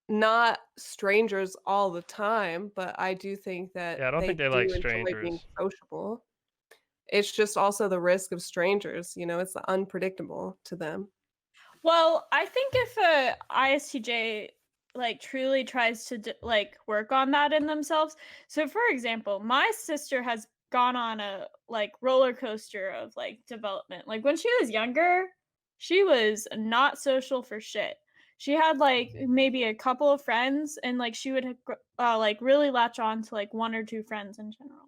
not strangers all the time, but I do think that Yeah, I don't think they they like do enjoy being strangers. sociable. It's just also the risk of strangers, it's unpredictable to them. Well, I think if a ISTJ like truly tries to like work on that in themselves. So for example, my sister has gone on a like roller coaster of like development. Like when she was younger, she was not social for shit. She had like maybe a couple of friends and like she would like really latch on to like one or two friends in general.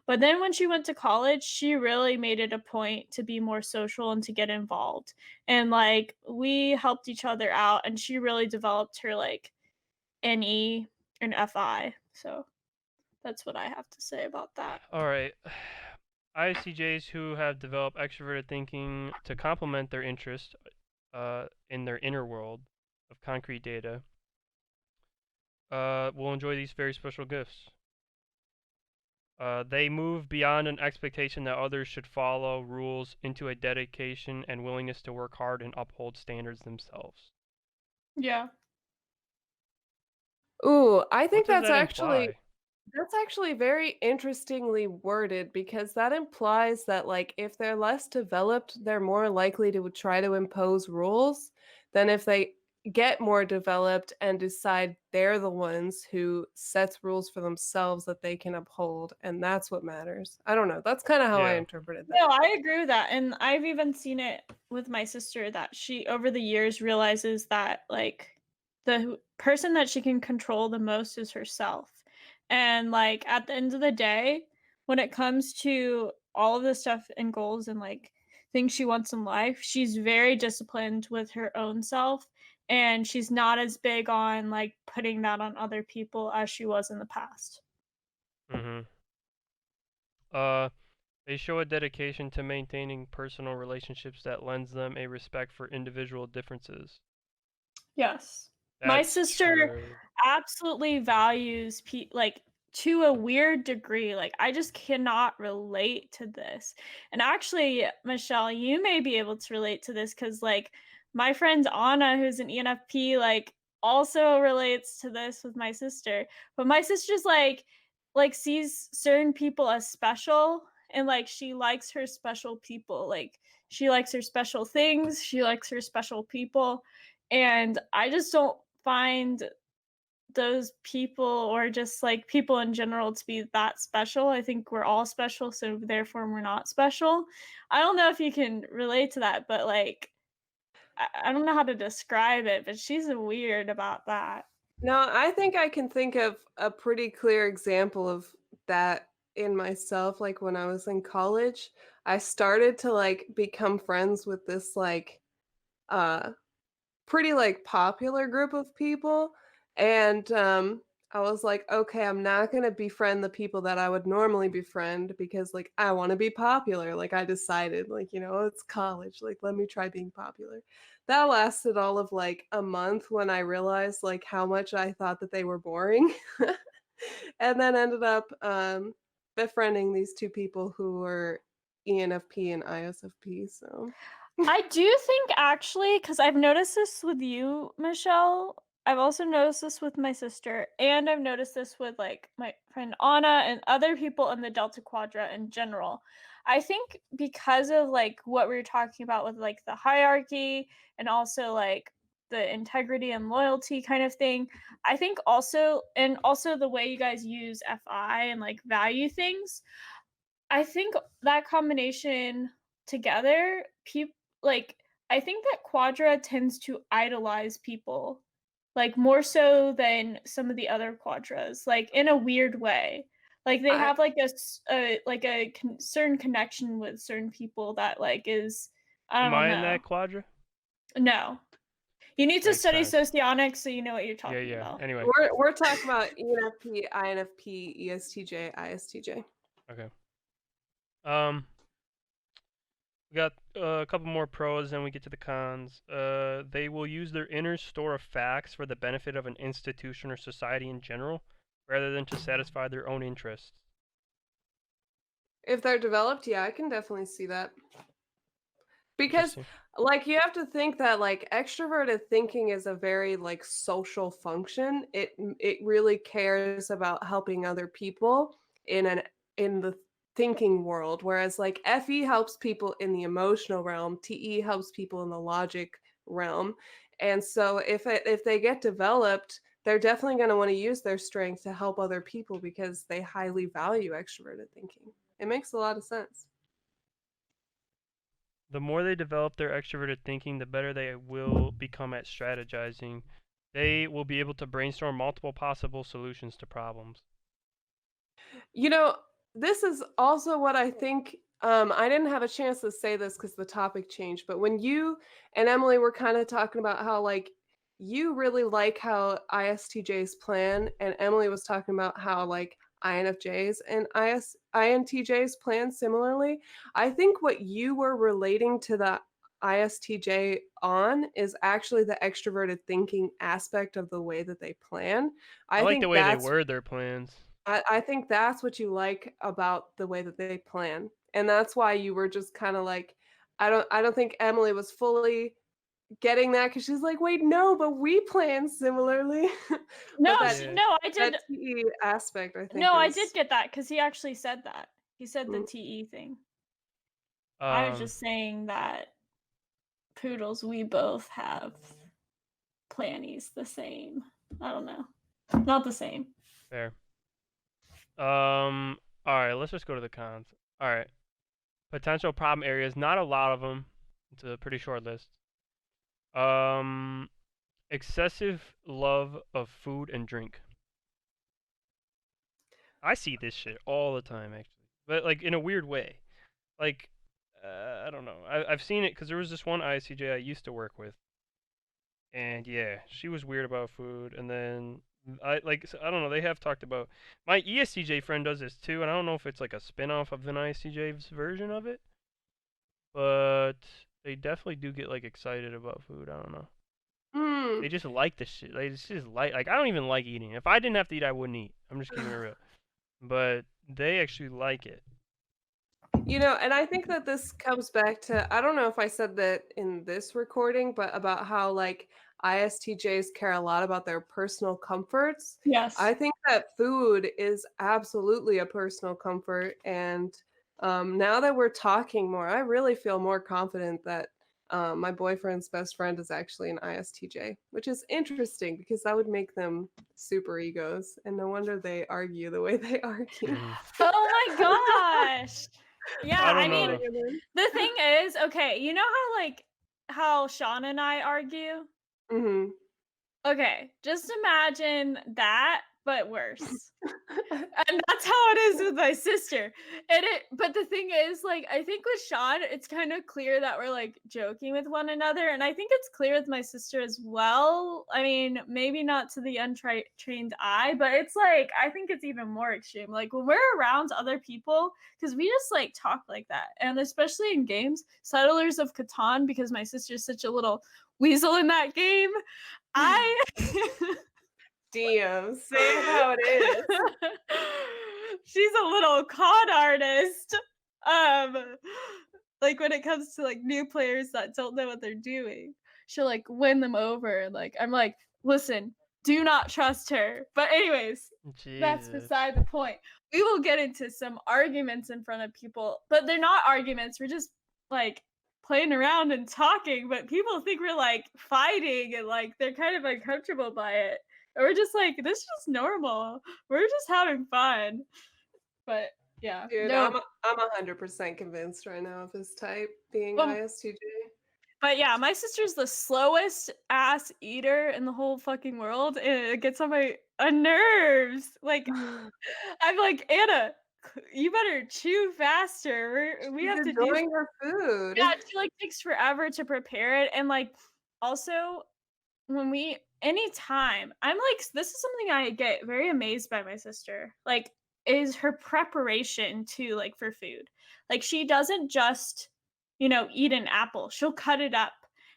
But then when she went to college, she really made it a point to be more social and to get involved. And like we helped each other out and she really developed her like NE and FI. So that's what I have to say about that. All right. ISTJs who have developed extroverted thinking to complement their interest in their inner world of concrete data will enjoy these very special gifts. They move beyond an expectation that others should follow rules into a dedication and willingness to work hard and uphold standards themselves. Yeah. Ooh, I What think does that's that actually imply? That's actually very interestingly worded because that implies that, like, if they're less developed, they're more likely to try to impose rules than if they get more developed and decide they're the ones who sets rules for themselves that they can uphold, and that's what matters. I don't know. That's kind of how I Yeah. interpreted that. No, I agree with that. And I've even seen it with my sister that she over the years realizes that like the person that she can control the most is herself. And like at the end of the day, when it comes to all of the stuff and goals and like things she wants in life, she's very disciplined with her own self and she's not as big on like putting that on other people as she was in the past. Mhm. Uh they show a dedication to maintaining personal relationships that lends them a respect for individual differences. Yes. My That's sister true. absolutely values like to a weird degree. Like I just cannot relate to this. And actually, Michelle, you may be able to relate to this cuz like my friend Anna who's an ENFP like also relates to this with my sister. But my sister's like sees certain people as special, and like she likes her special people. Like she likes her special things, she likes her special people. And I just don't find those people, or just like people in general, to be that special. I think we're all special, so therefore we're not special. I don't know if you can relate to that, but like I don't know how to describe it, but she's weird about that. No, I think I can think of a pretty clear example of that in myself. Like when I was in college, I started to like become friends with this uh pretty like popular group of people. And I was like, okay, I'm not gonna befriend the people that I would normally befriend because like I want to be popular. Like I decided, like, it's college. Like, let me try being popular. That lasted all of like a month when I realized like how much I thought that they were boring. And then ended up befriending these two people who were ENFP and ISFP. So I do think actually, because I've noticed this with you, Michelle. I've also noticed this with my sister, and I've noticed this with like my friend Anna and other people in the Delta Quadra in general. I think because of like what we were talking about with like the hierarchy, and also like the integrity and loyalty kind of thing. I think also, and also the way you guys use FI and like value things. I think that combination together, like I think that Quadra tends to idolize people, like more so than some of the other Quadras, like in a weird way. Like they I have like a certain connection with certain people that like is, I Am don't I in know. that quadra? No, you need to Makes study sense. Socionics so you know what you're Yeah, talking yeah. about. Anyway, we're talking about ENFP, INFP, ESTJ, ISTJ. okay. Um, we got a couple more pros, and we get to the cons. They will use their inner store of facts for the benefit of an institution or society in general, rather than to satisfy their own interests. If they're developed, yeah, I can definitely see that. Because Interesting. like you have to think that like extroverted thinking is a very like social function. It really cares about helping other people in the thinking world, whereas like FE helps people in the emotional realm, TE helps people in the logic realm. And so if they get developed, they're definitely going to want to use their strength to help other people because they highly value extroverted thinking. It makes a lot of sense. The more they develop their extroverted thinking, the better they will become at strategizing. They will be able to brainstorm multiple possible solutions to problems. You know, this is also what I think. I didn't have a chance to say this because the topic changed, but when you and Emily were kind of talking about how, like, you really like how ISTJs plan, and Emily was talking about how, like, INFJs and INTJs plan similarly. I think what you were relating to the ISTJ on is actually the extroverted thinking aspect of the way that they plan. I I like the think way they that's word their plans. I think that's what you like about the way that they plan. And that's why you were just kind of like, I don't think Emily was fully getting that because she's like, wait, no, but we plan similarly. No, But that Yeah. no, I did. that TE aspect, I think, No, I did is get that because he actually said that. He said the mm. TE thing. I was Um, just saying that poodles, we both have plannies the same. I don't know. Not the same. fair. All right, let's just go to the cons. All right. Potential problem areas, not a lot of them. It's a pretty short list. Um, Excessive love of food and drink. I see this shit all the time, actually, but like in a weird way. Like, I don't know. I've seen it because there was this one ISTJ I used to work with, and yeah, she was weird about food. And then I don't know. They have talked about my ESTJ friend does this too, and I don't know if it's like a spin-off of an ISTJ's version of it, but they definitely do get like excited about food. I don't know. Mm. They just like the shit. They just like I don't even like eating. If I didn't have to eat, I wouldn't eat. I'm just keeping it real. But they actually like it. And I think that this comes back to I don't know if I said that in this recording, but about how like ISTJs care a lot about their personal comforts. Yes. I think that food is absolutely a personal comfort. And now that we're talking more, I really feel more confident that my boyfriend's best friend is actually an ISTJ, which is interesting because that would make them super egos. And no wonder they argue the way they argue. Oh my gosh. Yeah, I don't I know mean, though. the thing is, okay, you know how Shaun and I argue? Hmm. Okay, just imagine that, but worse. And that's how it is with my sister. But the thing is, like, I think with Shaun, it's kind of clear that we're like joking with one another. And I think it's clear with my sister as well. I mean, maybe not to the untrained eye, but it's like, I think it's even more extreme. Like when we're around other people, because we just like talk like that. And especially in games, Settlers of Catan, because my sister's such a little weasel in that game. I DM, say it how it is. She's a little con artist. Um like when it comes to like new players that don't know what they're doing, she'll like win them over and like I'm like, "Listen, do not trust her." But anyways, that's Jesus. beside the point. We will get into some arguments in front of people, but they're not arguments. We're just like playing around and talking, but people think we're like fighting and like they're kind of uncomfortable by it. And we're just like, this is just normal. We're just having fun. But yeah, Dude, no. I'm 100% convinced right now of his type being Well, ISTJ. but yeah, my sister's the slowest ass eater in the whole fucking world, and it gets on my nerves. Like, I'm like, Anna, you better chew faster. We She's have to do. enjoying her food. Yeah, she like takes forever to prepare it, and like, also when we anytime I'm like, this is something I get very amazed by my sister. Like, is her preparation too, like for food. Like she doesn't just, eat an apple. She'll cut it up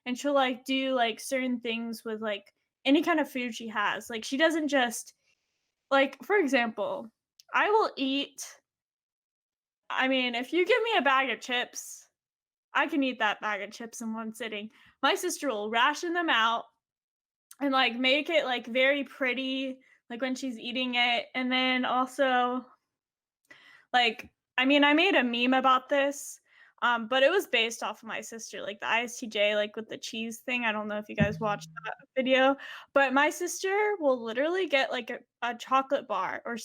and she'll like do like certain things with like any kind of food she has. Like she doesn't just like, for example, I will eat, I mean, if you give me a bag of chips, I can eat that bag of chips in one sitting. My sister will ration them out and like make it like very pretty like when she's eating it, and then also like, I mean, I made a meme about this, but it was based off of my sister, like the ISTJ, like with the cheese thing. I don't know if you guys watched that video, but my sister will literally get like a chocolate bar, or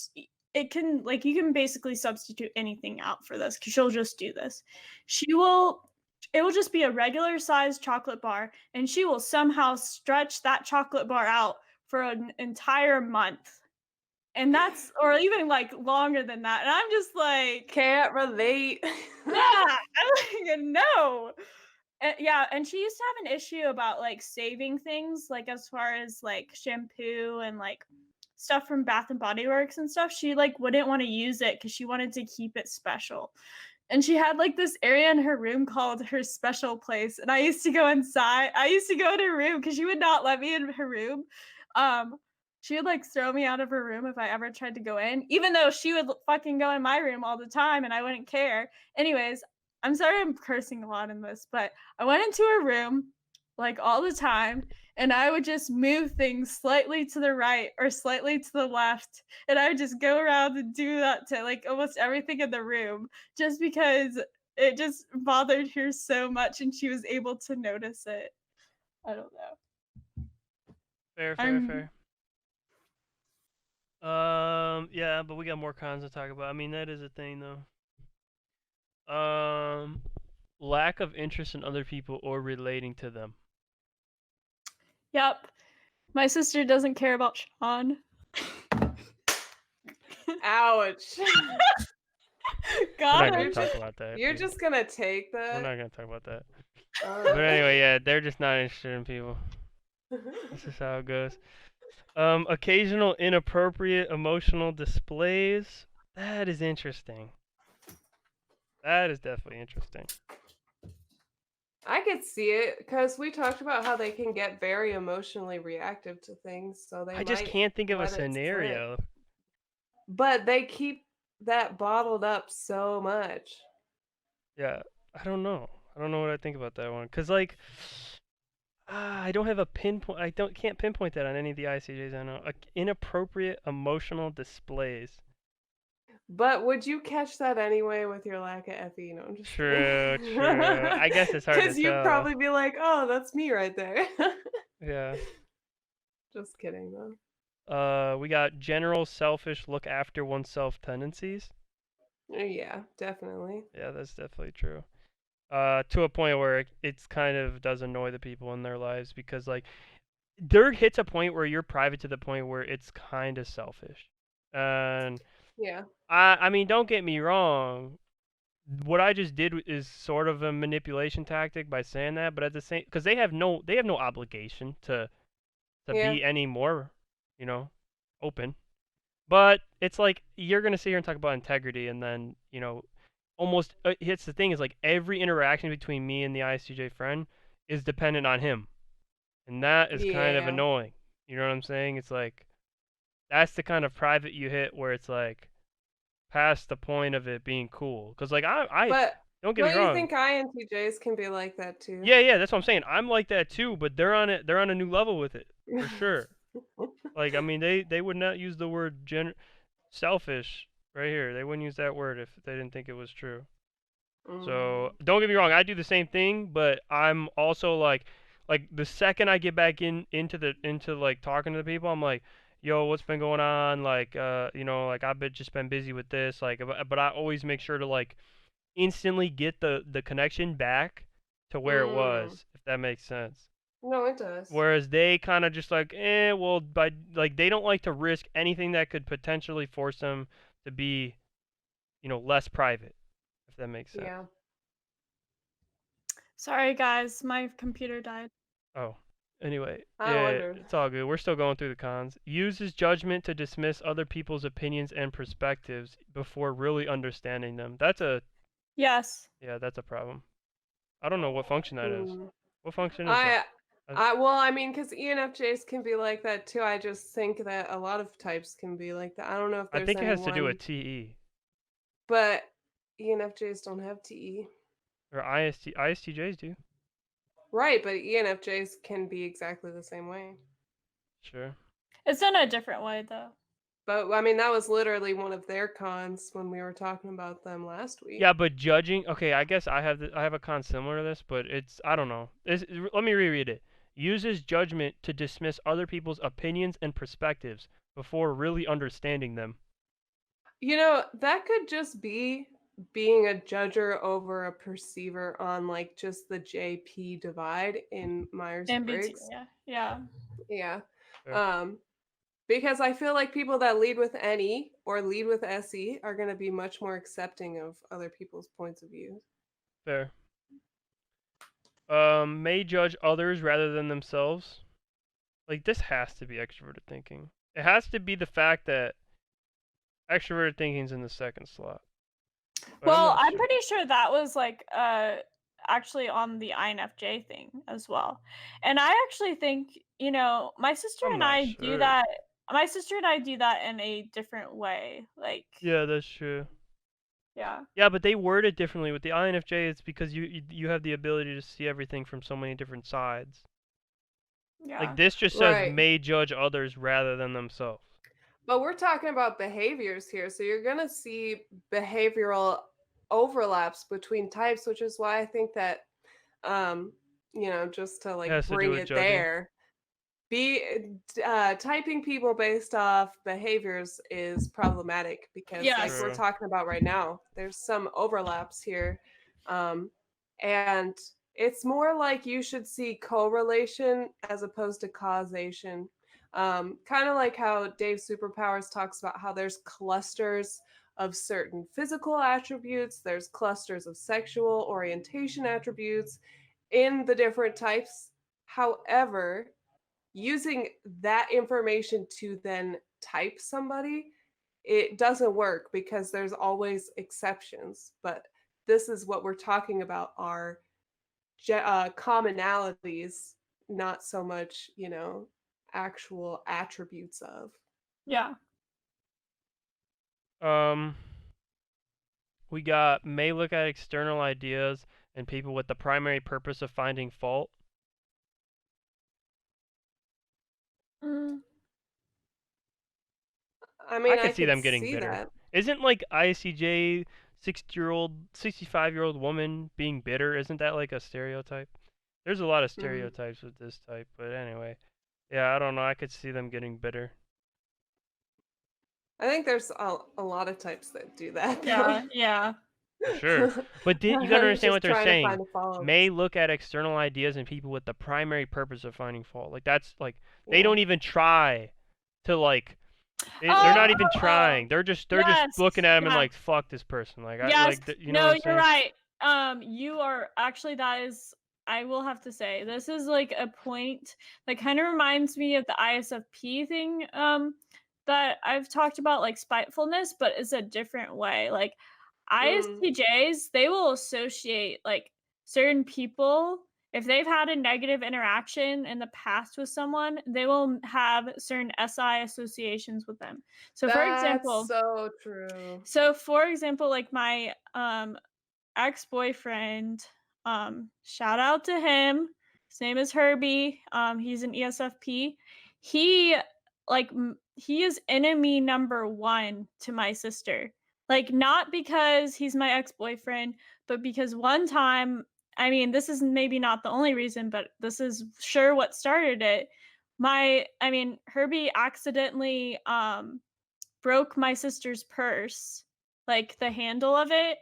it can like you can basically substitute anything out for this because she'll just do this. She will. It will just be a regular sized chocolate bar, and she will somehow stretch that chocolate bar out for an entire month, and that's or even like longer than that. And I'm just like, Can't relate. yeah, I'm like, no. Yeah, and she used to have an issue about like saving things, like as far as like shampoo and like stuff from Bath and Body Works and stuff. She like wouldn't want to use it because she wanted to keep it special. And she had like this area in her room called her special place. And I used to go inside. I used to go in her room because she would not let me in her room. Um, she would like throw me out of her room if I ever tried to go in, even though she would fucking go in my room all the time and I wouldn't care. Anyways, I'm sorry I'm cursing a lot in this, but I went into her room like all the time and I would just move things slightly to the right or slightly to the left. And I would just go around and do that to like almost everything in the room just because it just bothered her so much and she was able to notice it. I don't know. Fair, I'm- fair. Yeah, but we got more cons to talk about. I mean, that is a thing though. Lack of interest in other people or relating to them. Yep. My sister doesn't care about Shaun. Ouch. We're God, not gonna You're talk just, about that. you're people. just gonna take We're that. not gonna talk about that. Oh. But anyway, yeah, they're just not interested in people. This is how it goes. Occasional inappropriate emotional displays. That is interesting. That is definitely interesting. I could see it because we talked about how they can get very emotionally reactive to things, so they I just might can't think of a let it slip. scenario. But they keep that bottled up so much. Yeah, I don't know. I don't know what I think about that one. Cause like, I don't have a pinpoint. Can't pinpoint that on any of the ICJs I know. Inappropriate emotional displays. But would you catch that anyway with your lack of FE? No, I'm just kidding. True, true. I guess it's hard to Because you'd tell. probably be like, oh, that's me right there. Yeah. Just kidding, though. We got general selfish look after oneself tendencies. Yeah, definitely. Yeah, that's definitely true. To a point where it's kind of does annoy the people in their lives because like there hits a point where you're private to the point where it's kind of selfish. And Yeah. I mean, don't get me wrong. What I just did is sort of a manipulation tactic by saying that, but at the same, because they have no obligation to Yeah. be any more, you know, open. But it's like you're gonna sit here and talk about integrity, and then almost hits the thing is like every interaction between me and the ISTJ friend is dependent on him, and that is kind of Yeah. annoying. You know what I'm saying? It's like that's the kind of private you hit where it's like past the point of it being cool. Because like I But don't get me don't you wrong. think INTJs can be like that too? Yeah, yeah, that's what I'm saying. I'm like that too, but they're on it. They're on a new level with it for sure. Like I mean, they would not use the word selfish right here. They wouldn't use that word if they didn't think it was true. So Mm. don't get me wrong, I do the same thing, but I'm also like the second I get back into like talking to the people, I'm like, yo, what's been going on? Like, like I've just been busy with this. Like, but I always make sure to like instantly get the connection back to where it Mm. was, if that makes sense. No, it does. Whereas they kind of just like, well, but like they don't like to risk anything that could potentially force them to be, less private, if that makes sense. Yeah. Sorry, guys, my computer died. Oh, anyway, I yeah, wondered. it's all good. We're still going through the cons. Uses judgment to dismiss other people's opinions and perspectives before really understanding them. Yes. Yeah, that's a problem. I don't know what function that is. Mm. What function is that? I I, well, I mean, because ENFJs can be like that too. I just think that a lot of types can be like that. I don't know if I there's think it any has to do with one, TE but ENFJs don't have TE. or ISTJs do. Right, but ENFJs can be exactly the same way. Sure. It's in a different way, though. But I mean, that was literally one of their cons when we were talking about them last Yeah, week. but judging. Okay, I guess I have a con similar to this, but I don't know. Let me reread it. Uses judgment to dismiss other people's opinions and perspectives before really understanding them. You know, that could just be being a judger over a perceiver on like just the JP divide in MBTI, Myers-Briggs. yeah. Yeah. Yeah. Fair. Um, because I feel like people that lead with NE or lead with SE are going to be much more accepting of other people's points of view. Fair. May judge others rather than themselves. Like this has to be extroverted thinking. It has to be the fact that extroverted thinking's in the second slot. But I'm Well, not I'm sure. pretty sure that was like actually on the INFJ thing as well. And I actually think, my sister I'm and not I do sure. that. My sister and I do that in a different way. Like, Yeah, that's true. yeah. Yeah, but they word it differently. With the INFJ, it's because you have the ability to see everything from so many different sides. Like Yeah. this just says Right. may judge others rather than themselves. But we're talking about behaviors here. So you're going to see behavioral overlaps between types, which is why I think that, um, just to It like has to do bring with it judging. there, be typing people based off behaviors is problematic because like Yes. we're True. talking about right now, there's some overlaps here. um, and it's more like you should see correlation as opposed to causation. Kind of like how Dave Superpowers talks about how there's clusters of certain physical attributes, there's clusters of sexual orientation attributes in the different types. However, using that information to then type somebody, it doesn't work because there's always exceptions. But this is what we're talking about are commonalities, not so much, actual attributes of. Yeah. Um, we got may look at external ideas and people with the primary purpose of finding fault. I I mean, I could see could them getting see bitter. that. Isn't like ISTJ 65-year-old woman being bitter? Isn't that like a stereotype? There's a lot of Mm. stereotypes with this type, but anyway. Yeah, I don't know. I could see them getting bitter. I think there's a lot of types that do that, though. Yeah. For sure. But you gotta I'm understand what just they're trying to saying. find a follow. May look at external ideas and people with the primary purpose of finding fault. Like that's like they Yeah. don't even try to like they're not even Oh, trying. They're just yes. looking at him and Yeah. like fuck this person. Like I Yes. like you know what No, I'm you're saying? right. You are actually, that is, I will have to say, this is like a point that kind of reminds me of the ISFP thing that I've talked about, like spitefulness, but it's a different way. Like Mm. ISTJs, they will associate like certain people. If they've had a negative interaction in the past with someone, they will have certain SI associations with them. So for That's example, so true. like my ex-boyfriend, shout out to him. His name is Herbie. He's an ESFP. He he is enemy number 1 to my sister. Like not because he's my ex-boyfriend, but because one time, I mean, this is maybe not the only reason, but this is sure what started it. Herbie accidentally broke my sister's purse, like the handle of it,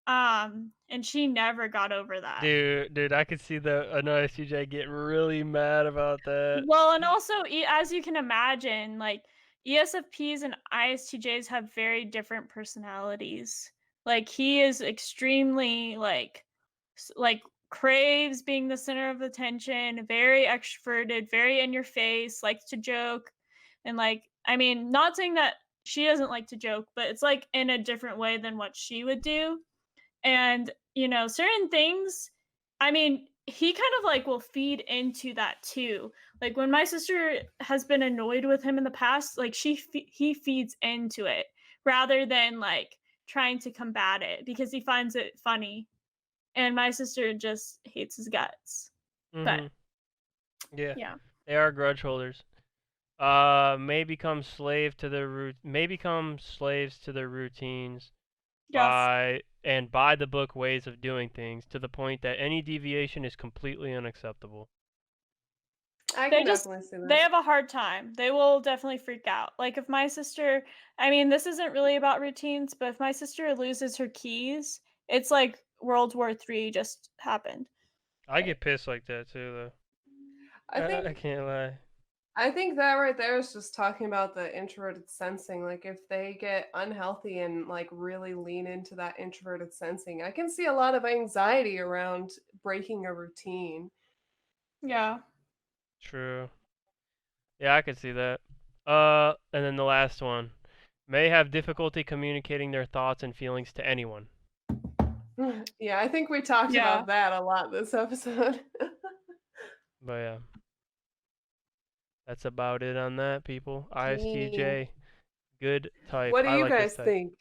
and she never got over that. Dude, I could see an ISTJ getting really mad about that. Well, and also, as you can imagine, like ESFPs and ISTJs have very different personalities. Like he is extremely like craves being the center of attention, very extroverted, very in your face, likes to joke, and not saying that she doesn't like to joke, but it's like in a different way than what she would do. And certain things, he kind of like will feed into that too. Like when my sister has been annoyed with him in the past, like he feeds into it rather than like trying to combat it because he finds it funny, and my sister just hates his guts. But Mhm. Yeah. yeah. They are grudge holders. May become slaves to their routines Yes. by the book ways of doing things to the point that any deviation is completely unacceptable. I They can just definitely see they that. have a hard time. They will definitely freak out. Like if my sister, this isn't really about routines, but if my sister loses her keys, it's like World War III just happened. I Like, get pissed like that too, though. I think I can't lie. I think that right there is just talking about the introverted sensing. Like if they get unhealthy and like really lean into that introverted sensing, I can see a lot of anxiety around breaking a routine. yeah. True. Yeah, I could see that. And then the last one. May have difficulty communicating their thoughts and feelings to anyone. Yeah, I think we talked Yeah. about that a lot this episode. But yeah, that's about it on that, people. Dang. ISTJ, good type. What do I you like this guys type. think?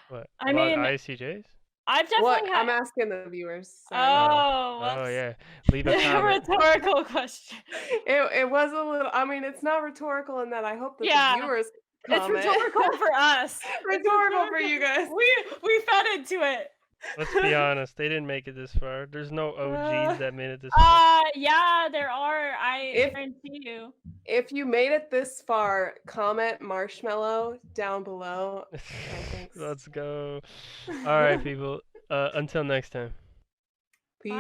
What I about mean, ISTJs? I've What? definitely had. I'm asking the viewers. Sorry. Oh, Oh whoops. yeah. Leave a comment. Rhetorical question. It was a little. I mean, it's not rhetorical in that I hope that the Yeah. viewers It's comment. rhetorical for us. Rhetorical for you guys. We fed into it. Let's be honest. They didn't make it this far. There's no OGs that made it this far. Yeah, there are. I If guarantee you. if you made it this far, comment marshmallow down below. Oh, thanks. Let's go. All right, people. Until next time. Peace.